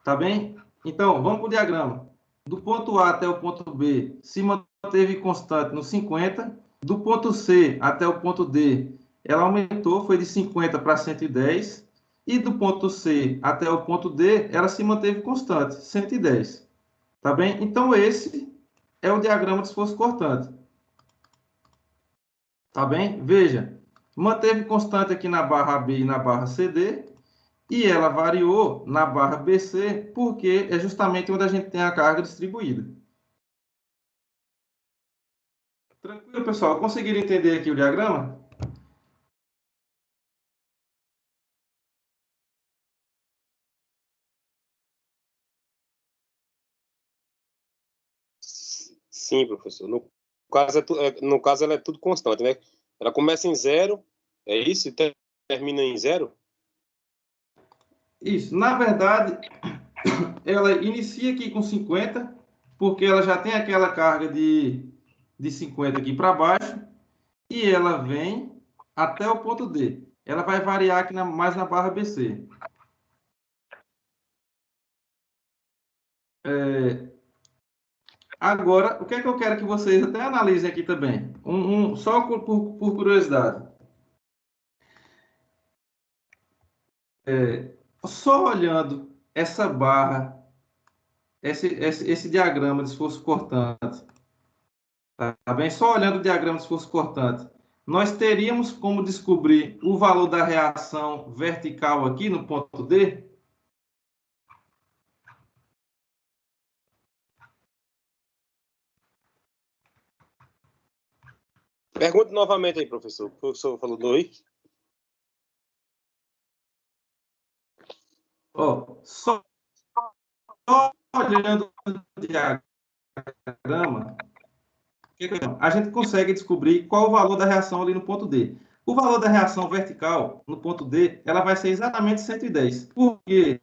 Tá bem? Então, vamos para o diagrama. Do ponto A até o ponto B, se manteve constante no 50. Do ponto C até o ponto D, ela aumentou, foi de 50 para 110. E do ponto C até o ponto D, ela se manteve constante, 110. Tá bem? Então, esse é o diagrama de esforço cortante. Tá bem? Veja, manteve constante aqui na barra B e na barra CD, e ela variou na barra BC, porque é justamente onde a gente tem a carga distribuída. Tranquilo, pessoal? Conseguiram entender aqui o diagrama? Sim, professor. No caso, ela é tudo constante, né? Ela começa em zero, é isso? E termina em zero? Isso. Na verdade, ela inicia aqui com 50, porque ela já tem aquela carga de 50 aqui para baixo, e ela vem até o ponto D. Ela vai variar aqui mais na barra BC. Agora, o que é que eu quero que vocês até analisem aqui também? Só por curiosidade. Só olhando essa barra, esse diagrama de esforço cortante, tá bem? Só olhando o diagrama de esforço cortante, nós teríamos como descobrir o valor da reação vertical aqui no ponto D? Pergunte novamente aí, professor. O professor falou do I. Só olhando o diagrama, a gente consegue descobrir qual o valor da reação ali no ponto D. O valor da reação vertical no ponto D, ela vai ser exatamente 110. Por quê?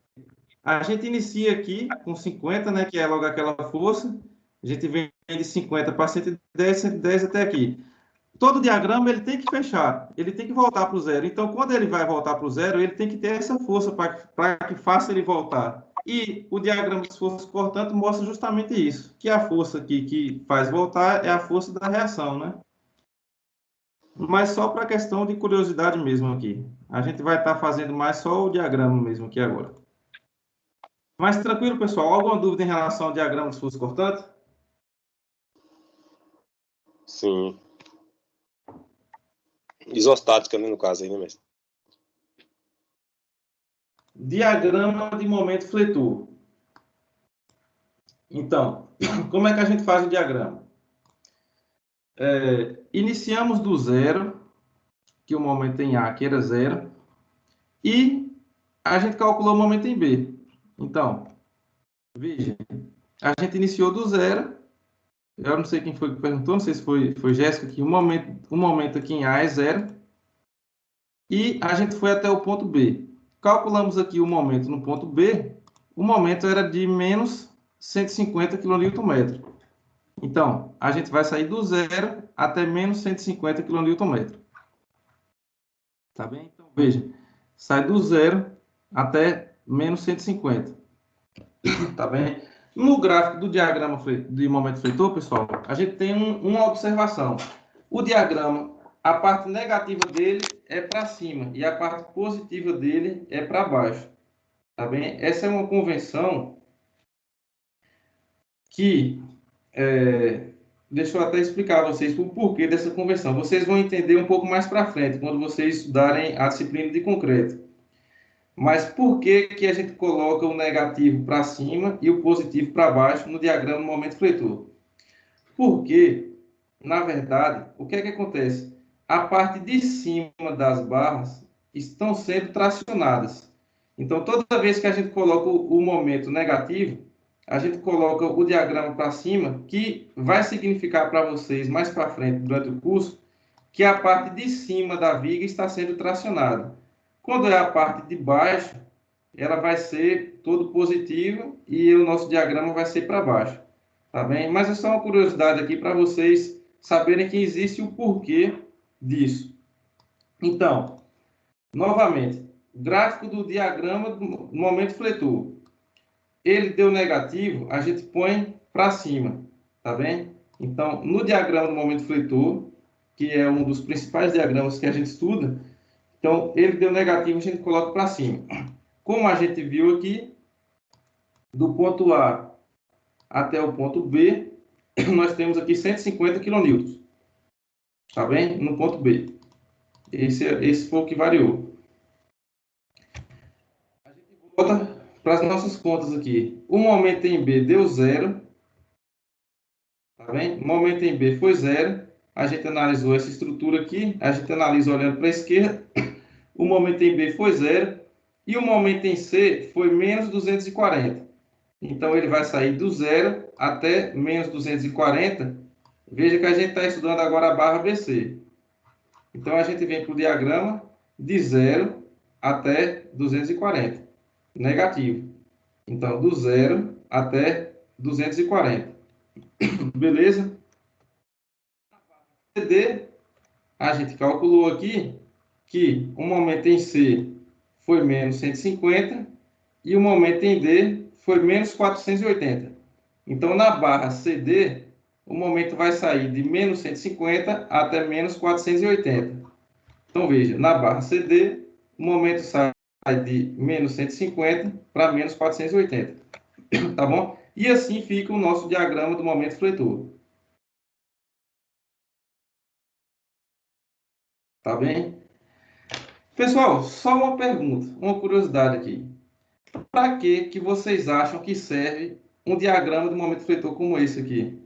A gente inicia aqui com 50, né, que é logo aquela força. A gente vem de 50 para 110, 110 até aqui. Todo diagrama ele tem que fechar, ele tem que voltar para o zero. Então, quando ele vai voltar para o zero, ele tem que ter essa força para que faça ele voltar. E o diagrama de forças cortantes mostra justamente isso, que a força aqui que faz voltar é a força da reação, né? Mas só para questão de curiosidade mesmo aqui. A gente vai estar fazendo mais só o diagrama mesmo aqui agora. Mas tranquilo, pessoal? Alguma dúvida em relação ao diagrama de forças cortantes? Sim. Isostática, né, no caso aí, né, mestre? Diagrama de momento fletor. Então, como é que a gente faz o diagrama? Iniciamos do zero, que o momento em A aqui era zero, e a gente calculou o momento em B. Então, veja, a gente iniciou do zero, eu não sei quem foi que perguntou, não sei se foi Jéssica, que o momento aqui em A é zero, e a gente foi até o ponto B. Calculamos aqui o momento no ponto B, o momento era de menos 150 kN. Então, a gente vai sair do zero até menos 150 kN. Tá bem? Então, veja, sai do zero até menos 150. Tá bem? No gráfico do diagrama de momento fletor, pessoal, a gente tem uma observação. O diagrama, a parte negativa dele é para cima e a parte positiva dele é para baixo. Tá bem? Essa é uma convenção que deixa eu até explicar a vocês o porquê dessa conversão. Vocês vão entender um pouco mais para frente, quando vocês estudarem a disciplina de concreto. Mas por que que a gente coloca o negativo para cima e o positivo para baixo no diagrama do momento fletor? Porque, na verdade, o que é que acontece? A parte de cima das barras estão sendo tracionadas. Então, toda vez que a gente coloca o momento negativo, a gente coloca o diagrama para cima, que vai significar para vocês mais para frente, durante o curso, que a parte de cima da viga está sendo tracionada. Quando é a parte de baixo, ela vai ser todo positivo e o nosso diagrama vai ser para baixo. Tá bem? Mas é só uma curiosidade aqui para vocês saberem que existe o porquê disso. Então, novamente, gráfico do diagrama do momento fletor. Ele deu negativo, a gente põe para cima, tá bem? Então, no diagrama do momento fletor, que é um dos principais diagramas que a gente estuda, então, ele deu negativo, a gente coloca para cima. Como a gente viu aqui, do ponto A até o ponto B, nós temos aqui 150 kN. Tá bem? No ponto B. Esse foi o que variou. A gente volta para as nossas contas aqui. O momento em B deu zero. Tá bem? O momento em B foi zero. A gente analisou essa estrutura aqui. A gente analisa olhando para a esquerda. O momento em B foi zero. E o momento em C foi menos 240. Então, ele vai sair do zero até menos 240. Veja que a gente está estudando agora a barra BC. Então, a gente vem para o diagrama de 0 até 240. Negativo. Então, do 0 até 240. Beleza? CD, a gente calculou aqui que o momento em C foi menos 150 e o momento em D foi menos 480. Então, na barra CD, o momento vai sair de menos 150 até menos 480. Então, veja, na barra CD, o momento sai de menos 150 para menos 480. Tá bom? E assim fica o nosso diagrama do momento fletor. Tá bem? Pessoal, só uma pergunta, uma curiosidade aqui. Para que vocês acham que serve um diagrama de momento feitor como esse aqui?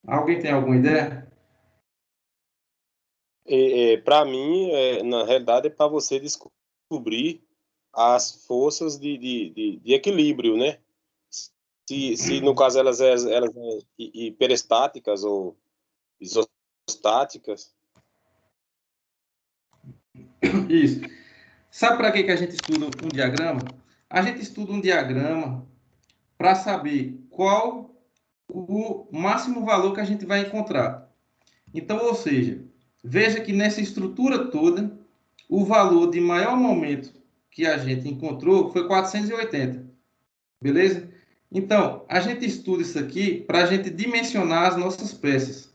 Alguém tem alguma ideia? Para mim, na realidade, é para você descobrir as forças de equilíbrio, né? Se no caso elas hiperestáticas ou isostáticas. Isso. Sabe para que a gente estuda um diagrama? A gente estuda um diagrama para saber qual o máximo valor que a gente vai encontrar. Então, ou seja, veja que nessa estrutura toda, o valor de maior momento que a gente encontrou foi 480. Beleza? Então, a gente estuda isso aqui para a gente dimensionar as nossas peças.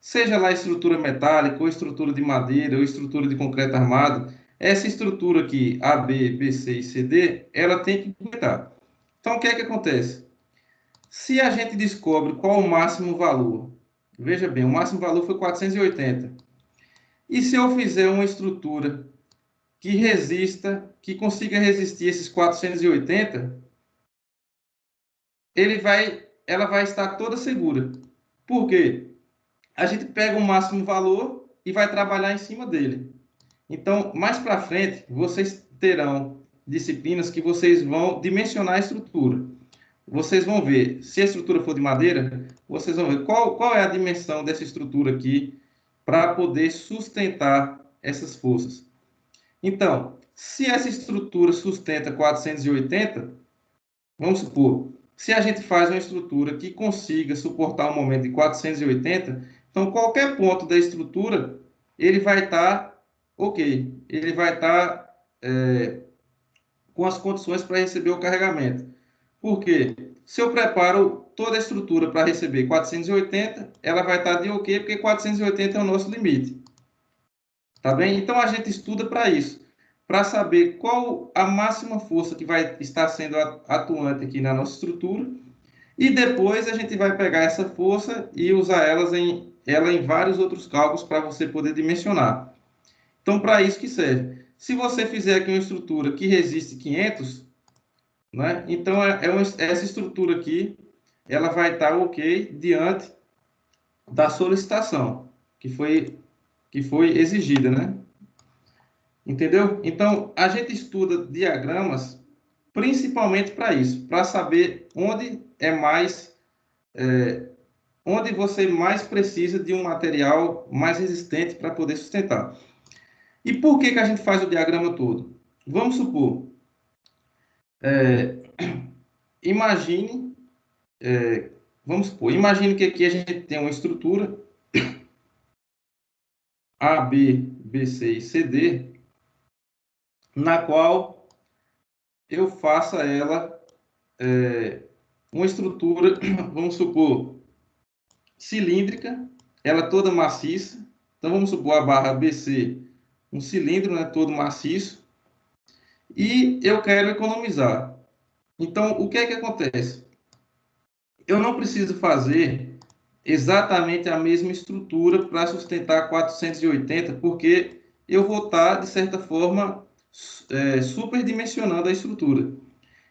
Seja lá estrutura metálica, ou estrutura de madeira, ou estrutura de concreto armado, essa estrutura aqui, AB, BC e CD, ela tem que aguentar. Então, o que é que acontece? Se a gente descobre qual o máximo valor, veja bem, o máximo valor foi 480. E se eu fizer uma estrutura que resista, que consiga resistir esses 480, ela vai estar toda segura. Por quê? A gente pega o máximo valor e vai trabalhar em cima dele. Então, mais para frente, vocês terão disciplinas que vocês vão dimensionar a estrutura. Vocês vão ver, se a estrutura for de madeira, vocês vão ver qual é a dimensão dessa estrutura aqui para poder sustentar essas forças. Então, se essa estrutura sustenta 480, vamos supor, se a gente faz uma estrutura que consiga suportar um momento de 480, então qualquer ponto da estrutura, ele vai estar ok, ele vai estar com as condições para receber o carregamento. Por quê? Se eu preparo toda a estrutura para receber 480, ela vai estar de ok, porque 480 é o nosso limite. Tá bem? Então a gente estuda para isso, para saber qual a máxima força que vai estar sendo atuante aqui na nossa estrutura, e depois a gente vai pegar essa força e usar ela em vários outros cálculos para você poder dimensionar. Então, para isso que serve. Se você fizer aqui uma estrutura que resiste 500, né? Então, essa estrutura aqui, ela vai estar ok diante da solicitação que foi exigida, né? Entendeu? Então, a gente estuda diagramas principalmente para isso, para saber onde você mais precisa de um material mais resistente para poder sustentar. E por que a gente faz o diagrama todo? Vamos supor, imagine que aqui a gente tem uma estrutura A, B, B, C e CD, na qual eu faça ela uma estrutura, vamos supor, cilíndrica, ela toda maciça. Então, vamos supor a barra BC, um cilindro, né, todo maciço, e eu quero economizar. Então, o que é que acontece? Eu não preciso fazer exatamente a mesma estrutura para sustentar 480, porque eu vou estar, de certa forma, superdimensionando a estrutura.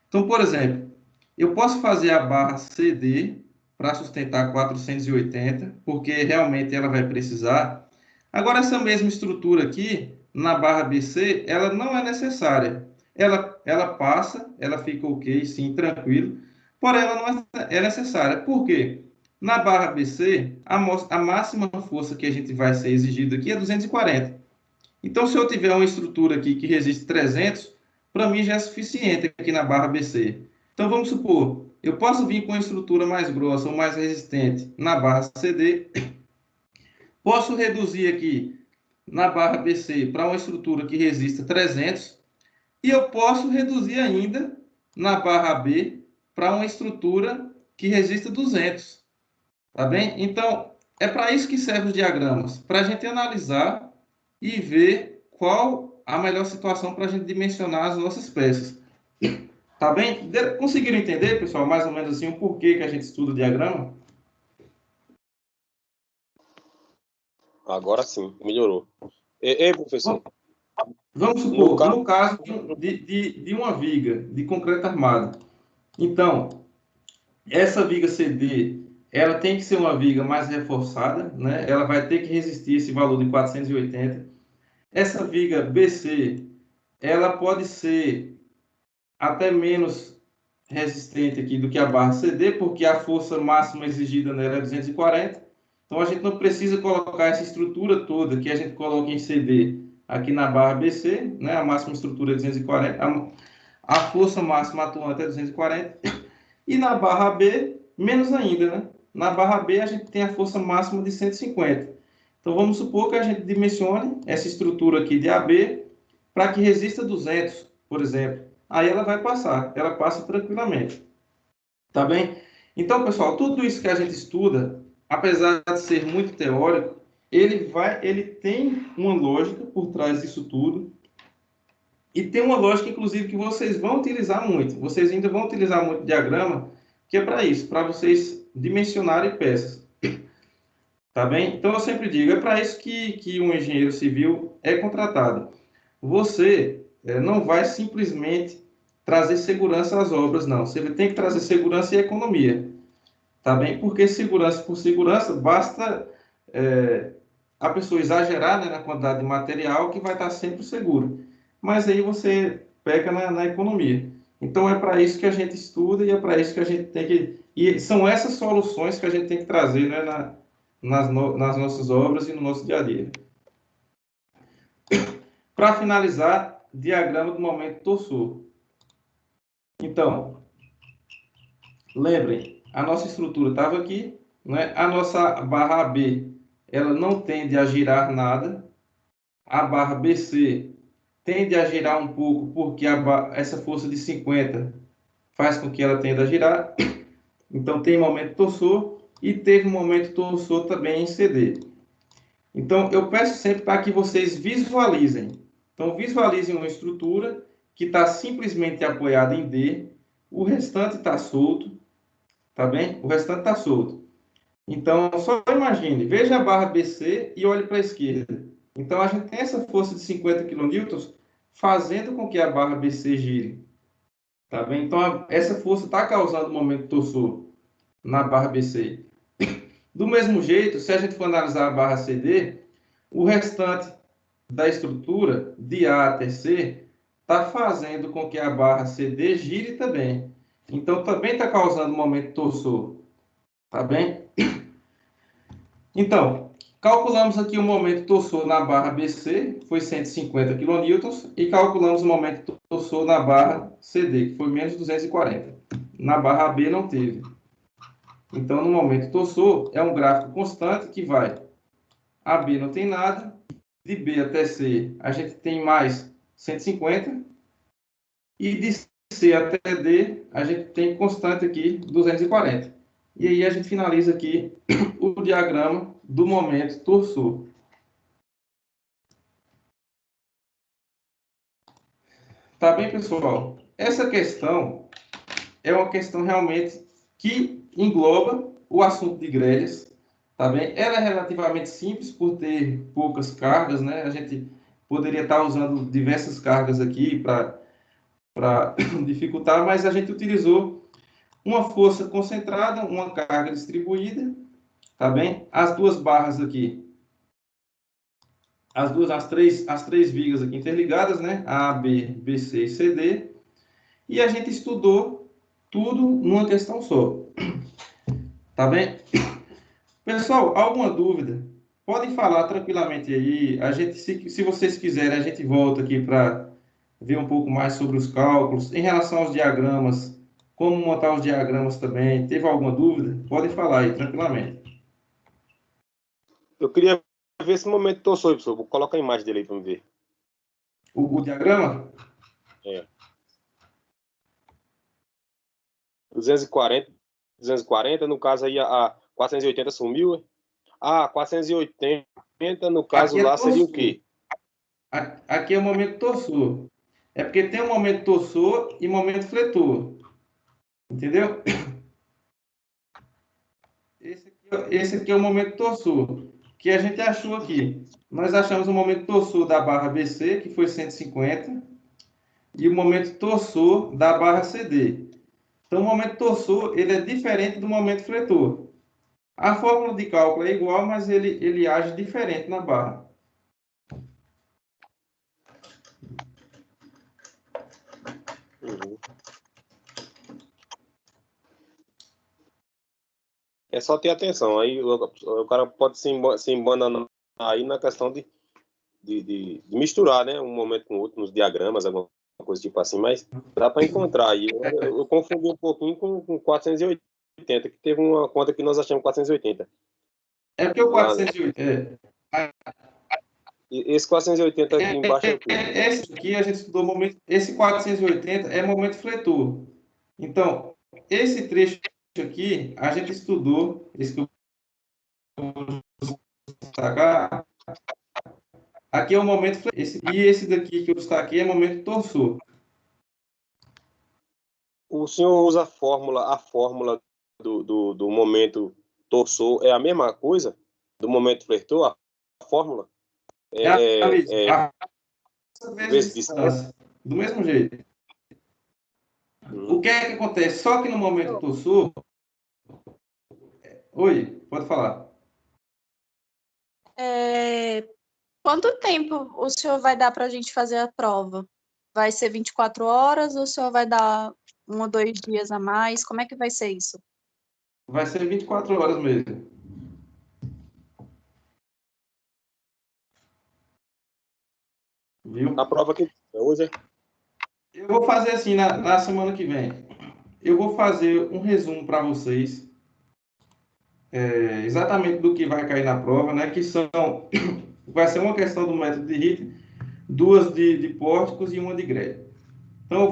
Então, por exemplo, eu posso fazer a barra CD para sustentar 480, porque realmente ela vai precisar. Agora, essa mesma estrutura aqui, na barra BC, ela não é necessária. Ela passa, ela fica ok, sim, tranquilo, porém ela não é necessária. Por quê? Na barra BC, a máxima força que a gente vai ser exigido aqui é 240. Então, se eu tiver uma estrutura aqui que resiste 300, para mim já é suficiente aqui na barra BC. Então, vamos supor, eu posso vir com uma estrutura mais grossa ou mais resistente na barra CD, posso reduzir aqui na barra BC para uma estrutura que resista 300, e eu posso reduzir ainda na barra B para uma estrutura que resista 200. Tá bem? Então, é para isso que servem os diagramas, para a gente analisar e ver qual a melhor situação para a gente dimensionar as nossas peças. Tá bem? Conseguiram entender, pessoal, mais ou menos assim, o porquê que a gente estuda o diagrama? Agora sim, melhorou. Ei, professor. Vamos supor, no caso de uma viga de concreto armado. Então, essa viga CD, ela tem que ser uma viga mais reforçada, né? Ela vai ter que resistir esse valor de 480. Essa viga BC, ela pode ser até menos resistente aqui do que a barra CD, porque a força máxima exigida nela é 240. Então, a gente não precisa colocar essa estrutura toda que a gente coloca em CD aqui na barra BC, né? A máxima estrutura é 240, a força máxima atuante é 240. E na barra B, menos ainda, né? Na barra B, a gente tem a força máxima de 150. Então, vamos supor que a gente dimensione essa estrutura aqui de AB para que resista 200, por exemplo. Aí ela vai passar, ela passa tranquilamente. Tá bem? Então, pessoal, tudo isso que a gente estuda, apesar de ser muito teórico, ele tem uma lógica por trás disso tudo, e tem uma lógica, inclusive, que vocês vão utilizar muito. Vocês ainda vão utilizar muito diagrama, que é para isso, para vocês dimensionarem peças. Tá bem? Então, eu sempre digo, é para isso que um engenheiro civil é contratado. Você não vai simplesmente trazer segurança às obras, não. Você tem que trazer segurança e economia. Tá bem? Porque segurança por segurança, basta a pessoa exagerar, né, na quantidade de material que vai estar sempre seguro. Mas aí você peca na economia. Então é para isso que a gente estuda e é para isso que a gente tem que... E são essas soluções que a gente tem que trazer, né, nas nossas obras e no nosso dia a dia. Para finalizar, diagrama do momento torsor. Então, lembrem, a nossa estrutura estava aqui, né? A nossa barra AB, ela não tende a girar nada. A barra BC tende a girar um pouco, porque essa força de 50 faz com que ela tenda a girar. Então, tem momento torsor e teve um momento torsor também em CD. Então, eu peço sempre para que vocês visualizem. Então, visualizem uma estrutura que está simplesmente apoiada em D, o restante está solto, tá bem? O restante está solto. Então, só imagine, veja a barra BC e olhe para a esquerda. Então, a gente tem essa força de 50 kN fazendo com que a barra BC gire, tá bem? Então, essa força está causando um momento torsor na barra BC. Do mesmo jeito, se a gente for analisar a barra CD, o restante da estrutura, de A até C, está fazendo com que a barra CD gire também. Então, também está causando um momento torsor. Tá bem? Então, calculamos aqui o momento torsor na barra BC, foi 150 kN, e calculamos o momento torsor na barra CD, que foi menos 240. Na barra AB não teve. Então, no momento torsor, é um gráfico constante que vai. AB não tem nada, de B até C, a gente tem mais 150, e de C até D, a gente tem constante aqui 240. E aí a gente finaliza aqui o diagrama do momento torsor. Tá bem, pessoal? Essa questão é uma questão realmente que engloba o assunto de grelhas, tá bem? Ela é relativamente simples por ter poucas cargas, né? A gente poderia estar usando diversas cargas aqui para dificultar, mas a gente utilizou uma força concentrada, uma carga distribuída, tá bem? As duas barras aqui, as três vigas aqui interligadas, né? A, B, BC e CD. E a gente estudou tudo numa questão só. Tá bem? Pessoal, alguma dúvida? Podem falar tranquilamente aí. A gente, se vocês quiserem, a gente volta aqui para ver um pouco mais sobre os cálculos. Em relação aos diagramas, como montar os diagramas também. Teve alguma dúvida? Podem falar aí, tranquilamente. Eu queria ver esse momento torsor, professor. Vou colocar a imagem dele aí para me ver. O diagrama? É. 240, no caso aí a 480 sumiu, hein? Ah, 480, no caso Aqui é lá seria o torsor. quê? Aqui é o momento torsor. É porque tem um momento torsor e momento fletor. Entendeu? Esse aqui é o momento torsor, que a gente achou aqui. Nós achamos o momento torsor da barra BC, que foi 150, e o momento torsor da barra CD. Então, o momento torsor ele é diferente do momento fletor. A fórmula de cálculo é igual, mas ele age diferente na barra. Uhum. É só ter atenção. Aí o cara pode se embananar aí na questão de misturar, né? Um momento com o outro, nos diagramas, alguma coisa tipo assim, mas dá para encontrar aí. Eu confundi um pouquinho com 480, que teve uma conta que nós achamos 480. É porque o Lá, né? 480... Esse 480 aqui embaixo é o quê? Esse aqui a gente estudou momento... Esse 480 é momento fletor. Então, esse trecho aqui, a gente estudou, esse que eu vou destacar, aqui é o momento fletor. E esse daqui que eu destaquei é momento torsor. O senhor usa a fórmula do momento torsor, é a mesma coisa do momento fletor? A fórmula? É a mesma. Vezes Distância. Do mesmo jeito. O que é que acontece? Só que no momento torsor... Oi, pode falar. Quanto tempo o senhor vai dar para a gente fazer a prova? Vai ser 24 horas ou o senhor vai dar 1 ou 2 dias a mais? Como é que vai ser isso? Vai ser 24 horas mesmo. Viu? A prova que hoje é... Eu vou fazer assim na semana que vem. Eu vou fazer um resumo para vocês, exatamente do que vai cair na prova, né? Que são, vai ser uma questão do método de Ritter, 2 de pórticos e 1 de grelha. Então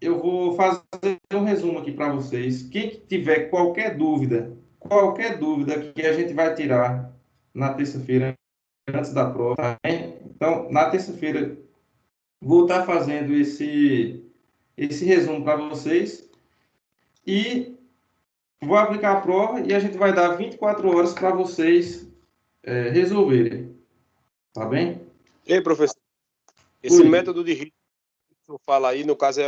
eu vou fazer um resumo aqui para vocês. Quem tiver qualquer dúvida que a gente vai tirar na terça-feira antes da prova, tá bem? Então, na terça-feira vou estar fazendo esse resumo para vocês e vou aplicar a prova e a gente vai dar 24 horas para vocês resolverem, tá bem? Ei, professor, esse Oi. método de Ritter que eu falo aí, no caso,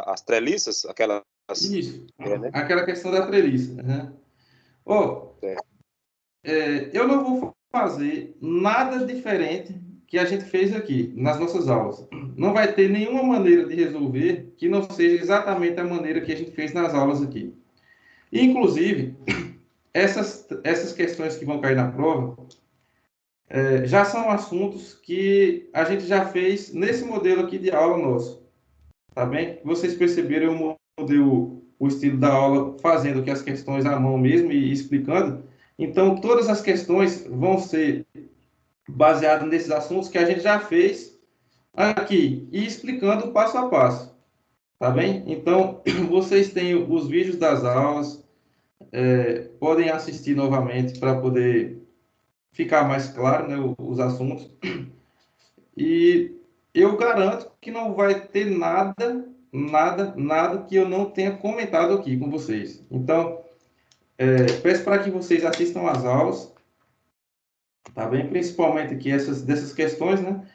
as treliças, aquelas... Isso, né? aquela questão da treliça. Né? Ó, eu não vou fazer nada diferente que a gente fez aqui nas nossas aulas. Não vai ter nenhuma maneira de resolver que não seja exatamente a maneira que a gente fez nas aulas aqui. Inclusive, essas questões que vão cair na prova já são assuntos que a gente já fez nesse modelo aqui de aula nosso. Tá bem? Vocês perceberam, eu mudei o estilo da aula fazendo aqui as questões à mão mesmo e explicando. Então, todas as questões vão ser baseadas nesses assuntos que a gente já fez aqui e explicando passo a passo. Tá bem? Então, vocês têm os vídeos das aulas, podem assistir novamente para poder ficar mais claro, né, os assuntos. E eu garanto que não vai ter nada que eu não tenha comentado aqui com vocês. Então, peço para que vocês assistam às aulas, tá bem? Principalmente aqui dessas questões, né?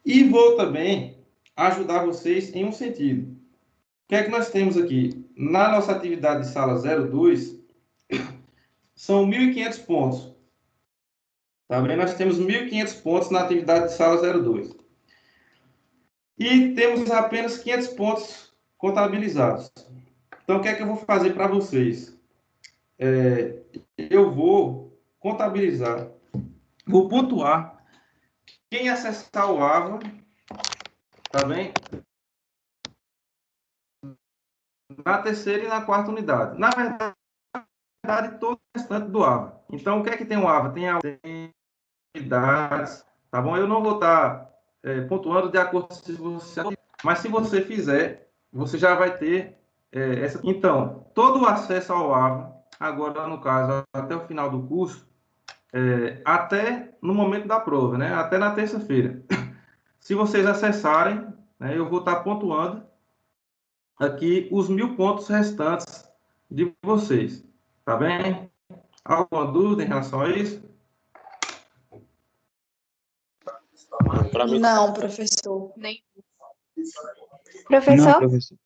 E vou também ajudar vocês em um sentido. O que é que nós temos aqui? Na nossa atividade de sala 02, são 1.500 pontos. Tá bem? Nós temos 1.500 pontos na atividade de sala 02. E temos apenas 500 pontos contabilizados. Então, o que é que eu vou fazer para vocês? Eu vou contabilizar, vou pontuar quem acessar o AVA, tá bem? Na terceira e na quarta unidade. Na verdade, todo o restante do AVA. Então, o que é que tem o AVA? Tem unidades, tá bom? Eu não vou estar pontuando de acordo se você... Mas se você fizer, você já vai ter essa... Então, todo o acesso ao AVA, agora no caso, até o final do curso, até no momento da prova, né? Até na terça-feira. Se vocês acessarem, né, eu vou estar pontuando aqui os 1.000 pontos restantes de vocês, tá bem? Alguma dúvida em relação a isso? Para mim, Não, professor. Nem. Não, Professor, professor.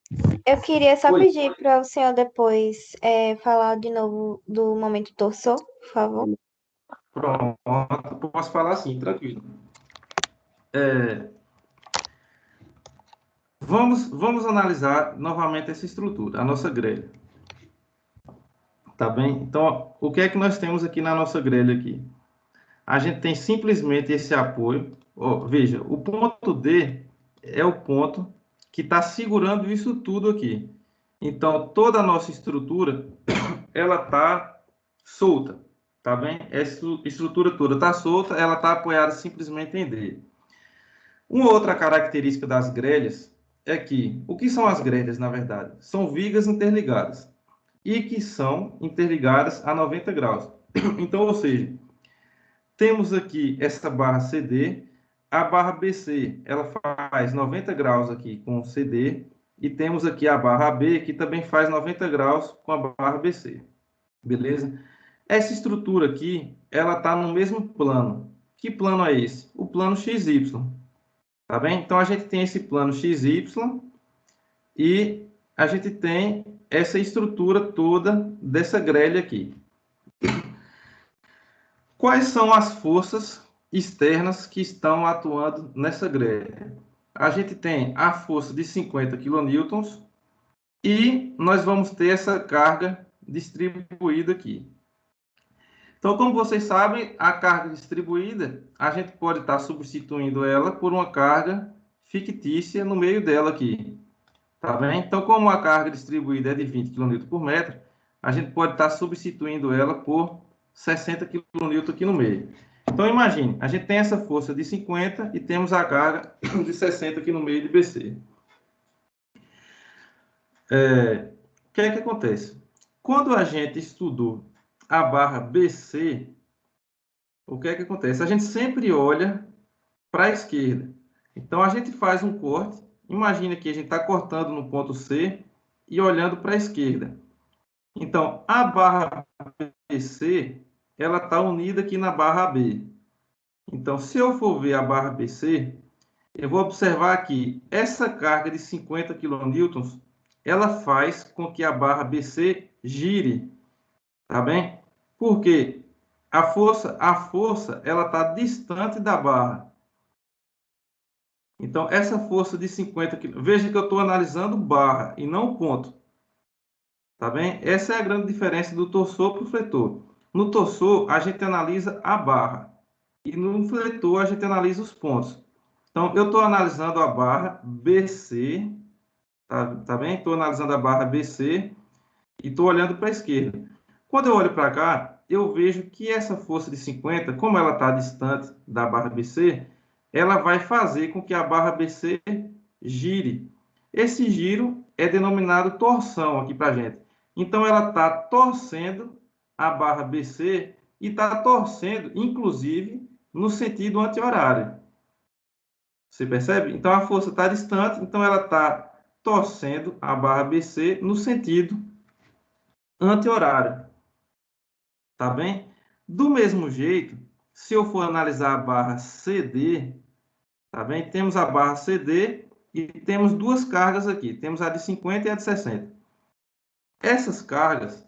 eu queria só Oi. pedir para o senhor depois falar de novo do momento torçou, por favor. Pronto, posso falar assim, tranquilo. Vamos analisar novamente essa estrutura, a nossa grelha. Tá bem? Então, ó, o que é que nós temos aqui na nossa grelha aqui? A gente tem simplesmente esse apoio. Ó, veja, o ponto D é o ponto que está segurando isso tudo aqui. Então, toda a nossa estrutura, ela está solta, tá bem? Essa estrutura toda está solta, ela está apoiada simplesmente em D. Uma outra característica das grelhas é que, o que são as grelhas, na verdade? São vigas interligadas e que são interligadas a 90 graus. Então, ou seja, temos aqui essa barra CD, a barra BC, ela faz 90 graus aqui com o CD, e temos aqui a barra AB, que também faz 90 graus com a barra BC. Beleza? Essa estrutura aqui, ela está no mesmo plano. Que plano é esse? O plano XY. Tá bem? Então, a gente tem esse plano XY e a gente tem essa estrutura toda dessa grelha aqui. Quais são as forças externas que estão atuando nessa grelha? A gente tem a força de 50 kN e nós vamos ter essa carga distribuída aqui. Então, como vocês sabem, a carga distribuída, a gente pode estar substituindo ela por uma carga fictícia no meio dela aqui. Tá bem? Então, como a carga distribuída é de 20 kN por metro, a gente pode estar substituindo ela por 60 kN aqui no meio. Então, imagine, a gente tem essa força de 50 e temos a carga de 60 aqui no meio de BC. O que é que acontece? Quando a gente estudou a barra BC, o que é que acontece? A gente sempre olha para a esquerda. Então, a gente faz um corte. Imagina que a gente está cortando no ponto C e olhando para a esquerda. Então, a barra BC, ela está unida aqui na barra B. Então, se eu for ver a barra BC, eu vou observar que essa carga de 50 kN, ela faz com que a barra BC gire, tá bem? Porque a força, ela está distante da barra. Então, essa força de 50 kN, veja que eu estou analisando barra e não ponto. Tá bem? Essa é a grande diferença do torsor para o fletor. No torsor, a gente analisa a barra. E no fletor, a gente analisa os pontos. Então, eu estou analisando a barra BC. Tá bem? Estou analisando a barra BC e estou olhando para a esquerda. Quando eu olho para cá, eu vejo que essa força de 50, como ela está distante da barra BC, ela vai fazer com que a barra BC gire. Esse giro é denominado torção aqui para a gente. Então, ela está torcendo a barra BC e está torcendo, inclusive, no sentido anti-horário. Você percebe? Então, a força está distante, então ela está torcendo a barra BC no sentido anti-horário. Tá bem? Do mesmo jeito, se eu for analisar a barra CD, tá bem? Temos a barra CD e temos duas cargas aqui. Temos a de 50 e a de 60. Essas cargas,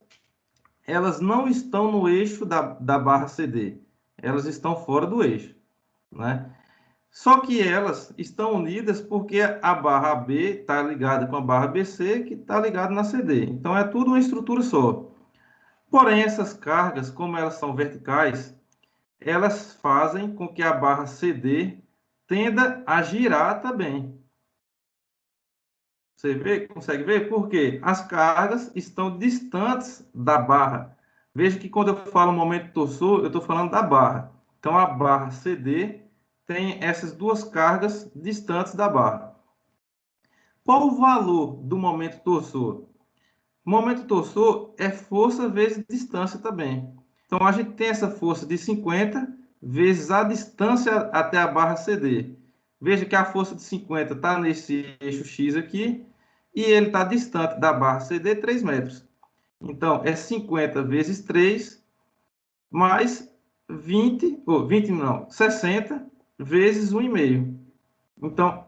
elas não estão no eixo da barra CD. Elas estão fora do eixo, né? Só que elas estão unidas porque a barra AB está ligada com a barra BC, que está ligada na CD. Então, é tudo uma estrutura só. Porém, essas cargas, como elas são verticais, elas fazem com que a barra CD tenda a girar também. Você vê, consegue ver? Por quê? As cargas estão distantes da barra. Veja que quando eu falo momento torsor, eu estou falando da barra. Então, a barra CD tem essas duas cargas distantes da barra. Qual o valor do momento torsor? O momento torsor é força vezes distância também. Então, a gente tem essa força de 50 vezes a distância até a barra CD. Veja que a força de 50 está nesse eixo X aqui e ele está distante da barra CD 3 metros. Então, é 50 vezes 3 mais 60 vezes 1,5. Então,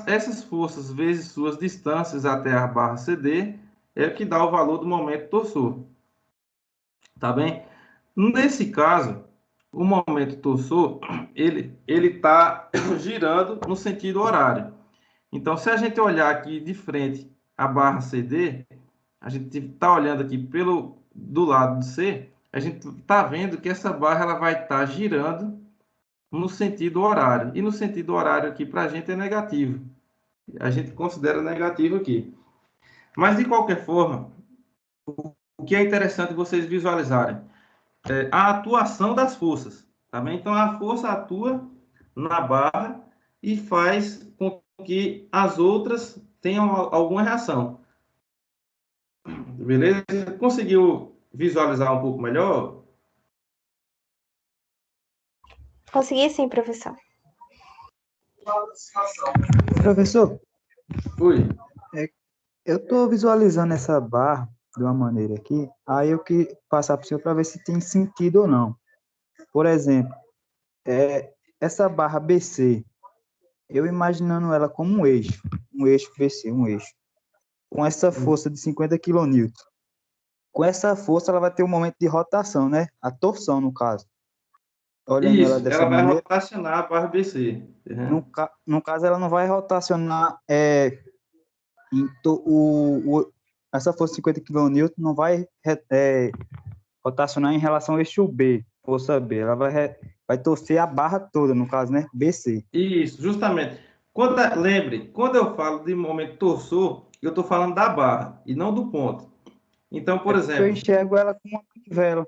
essas forças vezes suas distâncias até a barra CD é o que dá o valor do momento torsor. Tá bem? Nesse caso, o momento torsor, ele está girando no sentido horário. Então, se a gente olhar aqui de frente a barra CD, a gente está olhando aqui do lado de C, a gente está vendo que essa barra ela vai estar girando no sentido horário. E no sentido horário aqui, para a gente, é negativo. A gente considera negativo aqui. Mas, de qualquer forma, o que é interessante vocês visualizarem é a atuação das forças. Tá bem? Então, a força atua na barra e faz com que as outras tenham alguma reação. Beleza? Conseguiu visualizar um pouco melhor? Consegui sim, professor. Professor, Oi. eu estou visualizando essa barra de uma maneira aqui, aí eu que passar para o senhor para ver se tem sentido ou não. Por exemplo, essa barra BC, eu imaginando ela como um eixo BC, um eixo, com essa força de 50 kN. Com essa força, ela vai ter um momento de rotação, né? A torção, no caso. Olhando ela Isso, dessa ela vai maneira, rotacionar a barra BC. Uhum. no caso, ela não vai rotacionar essa força de 50 kN não vai rotacionar em relação ao eixo B, força B. Ela vai torcer a barra toda, no caso, né? BC. Isso, justamente. Lembre, quando eu falo de momento torsor, eu estou falando da barra e não do ponto. Então, por Eu exemplo, enxergo ela como uma manivela.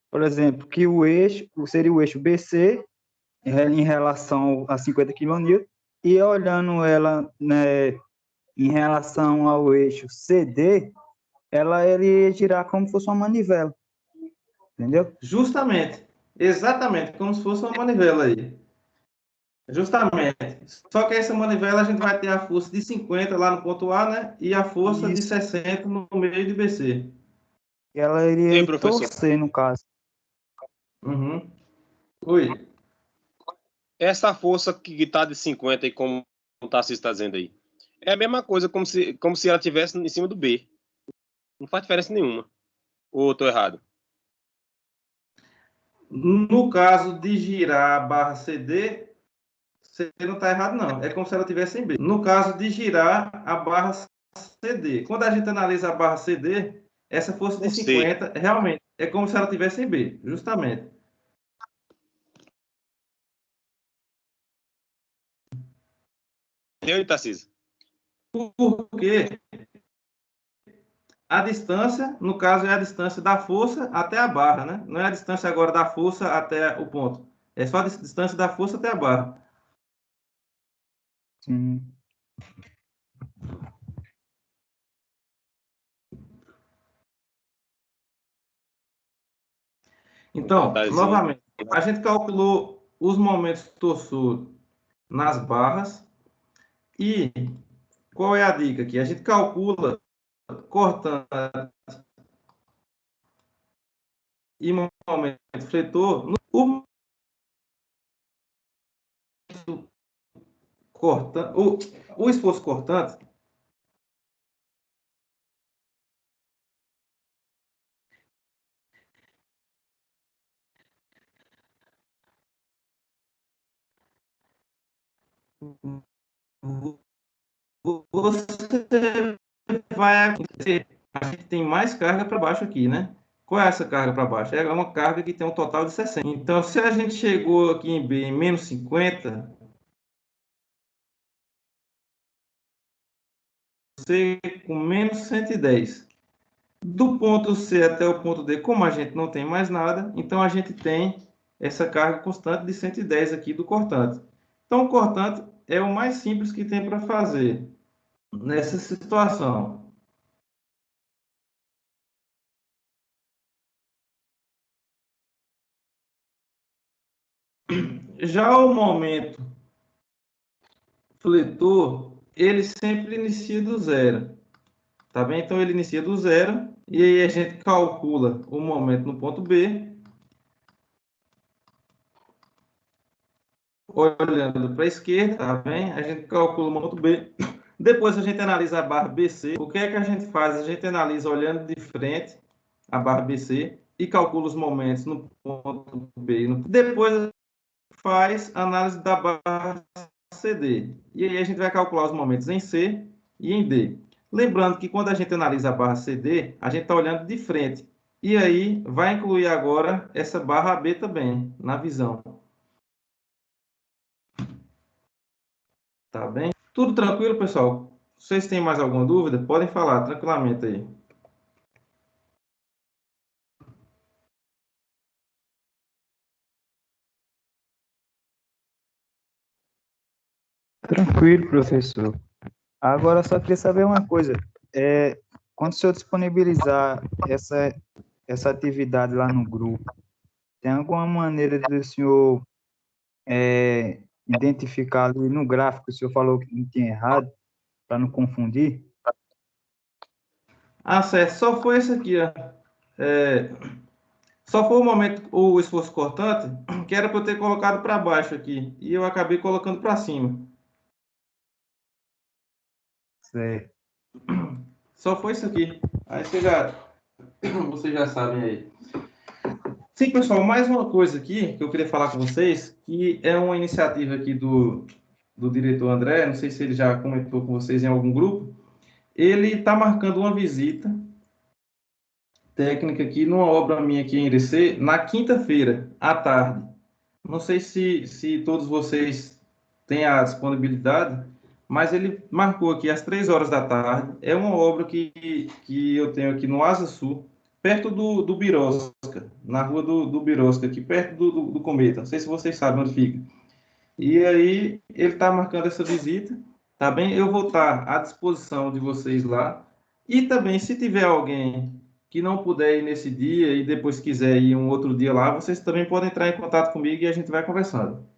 Por exemplo, que o eixo seria o eixo BC em relação a 50 kN e olhando ela, né, em relação ao eixo CD, ela iria girar como se fosse uma manivela. Entendeu? justamente, exatamente, como se fosse uma manivela aí. Justamente. Só que essa manivela a gente vai ter a força de 50 lá no ponto A, né? E a força de Isso. 60 no meio de BC. E ela iria Ei, professor, torcer, no caso. Uhum. Oi. essa força que está de 50 e como o Tarcísio está dizendo aí, é a mesma coisa como se ela estivesse em cima do B. Não faz diferença nenhuma. Ou estou errado? No caso de girar a barra CD, você não está errado, não. É como se ela estivesse em B. No caso de girar a barra CD, quando a gente analisa a barra CD, essa força de Ou C. 50, realmente, é como se ela estivesse em B, justamente. Entendeu, Tarcísio? Porque a distância, no caso, é a distância da força até a barra, né? Não é a distância agora da força até o ponto. É só a distância da força até a barra. Sim. Então, Detalhezinho. novamente, a gente calculou os momentos torsor nas barras e qual é a dica aqui? A gente calcula cortante e momento fletor. O cortante, o esforço cortante você vai acontecer. A gente tem mais carga para baixo aqui, né? Qual é essa carga para baixo? É uma carga que tem um total de 60. Então, se a gente chegou aqui em B em menos 50, C com menos 110. Do ponto C até o ponto D, como a gente não tem mais nada, então a gente tem essa carga constante de 110 aqui do cortante. Então, o cortante é o mais simples que tem para fazer nessa situação. Já o momento fletor, ele sempre inicia do zero. Tá bem? Então, ele inicia do zero e aí a gente calcula o momento no ponto B olhando para a esquerda, tá bem? A gente calcula o ponto B. Depois a gente analisa a barra BC. O que é que a gente faz? A gente analisa olhando de frente a barra BC e calcula os momentos no ponto B. Depois faz análise da barra CD. E aí a gente vai calcular os momentos em C e em D. Lembrando que quando a gente analisa a barra CD, a gente está olhando de frente. E aí vai incluir agora essa barra AB também, na visão. Tá bem? Tudo tranquilo, pessoal? Vocês têm mais alguma dúvida? Podem falar tranquilamente aí. Tranquilo, professor. Agora, só queria saber uma coisa. Quando o senhor disponibilizar essa atividade lá no grupo, tem alguma maneira do senhor identificar ali no gráfico, o senhor falou que não tinha errado, para não confundir? Ah, certo. Só foi esse aqui, ó. Só foi o momento, o esforço cortante, que era para eu ter colocado para baixo aqui. E eu acabei colocando para cima. Certo. Só foi isso aqui. Aí vocês já sabem aí. Sim, pessoal, mais uma coisa aqui que eu queria falar com vocês, que é uma iniciativa aqui do diretor André, não sei se ele já comentou com vocês em algum grupo. Ele está marcando uma visita técnica aqui numa obra minha aqui em Irecê, na quinta-feira, à tarde. Não sei se todos vocês têm a disponibilidade, mas ele marcou aqui às 3 horas da tarde. É uma obra que eu tenho aqui no Asa Sul, perto do Birosca, na rua do Birosca, aqui perto do Cometa. Não sei se vocês sabem onde fica. E aí, ele está marcando essa visita, tá bem? Eu vou estar à disposição de vocês lá. E também, se tiver alguém que não puder ir nesse dia e depois quiser ir um outro dia lá, vocês também podem entrar em contato comigo e a gente vai conversando.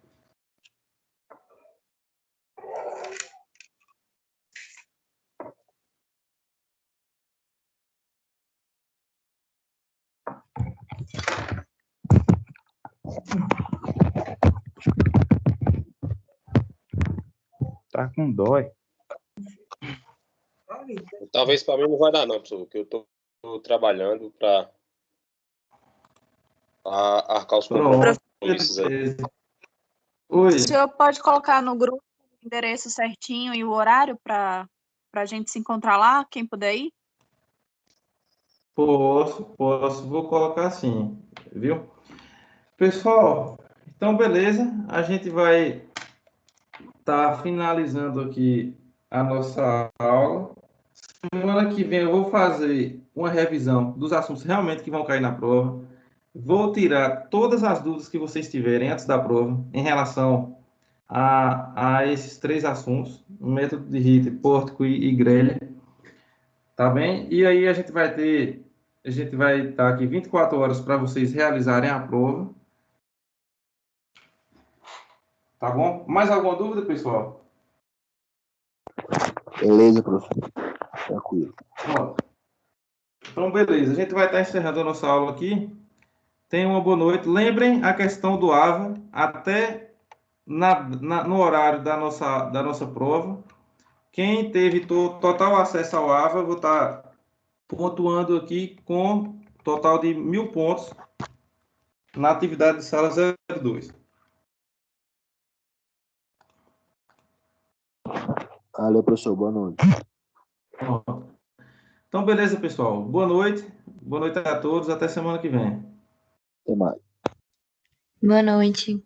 Tá com dói. Talvez para mim não vai dar, não, professor, porque eu estou trabalhando para arcar os Pronto. compromissos aí. Oi. O senhor pode colocar no grupo o endereço certinho e o horário para a gente se encontrar lá, quem puder ir? Posso, vou colocar assim, viu? Pessoal, então beleza, a gente vai estar finalizando aqui a nossa aula. Semana que vem eu vou fazer uma revisão dos assuntos realmente que vão cair na prova. Vou tirar todas as dúvidas que vocês tiverem antes da prova em relação a esses 3 assuntos, o método de Ritter, pórtico e grelha, tá bem? E aí a gente vai estar aqui 24 horas para vocês realizarem a prova. Tá bom? Mais alguma dúvida, pessoal? Beleza, professor. Tranquilo. Pronto. Então, beleza. A gente vai estar encerrando a nossa aula aqui. Tenham uma boa noite. Lembrem a questão do AVA até no horário da nossa prova. Quem teve total acesso ao AVA, eu vou estar pontuando aqui com total de 1.000 pontos na atividade de sala 02. Valeu, professor. Boa noite. Então, beleza, pessoal. Boa noite. Boa noite a todos. Até semana que vem. Até mais. Boa noite.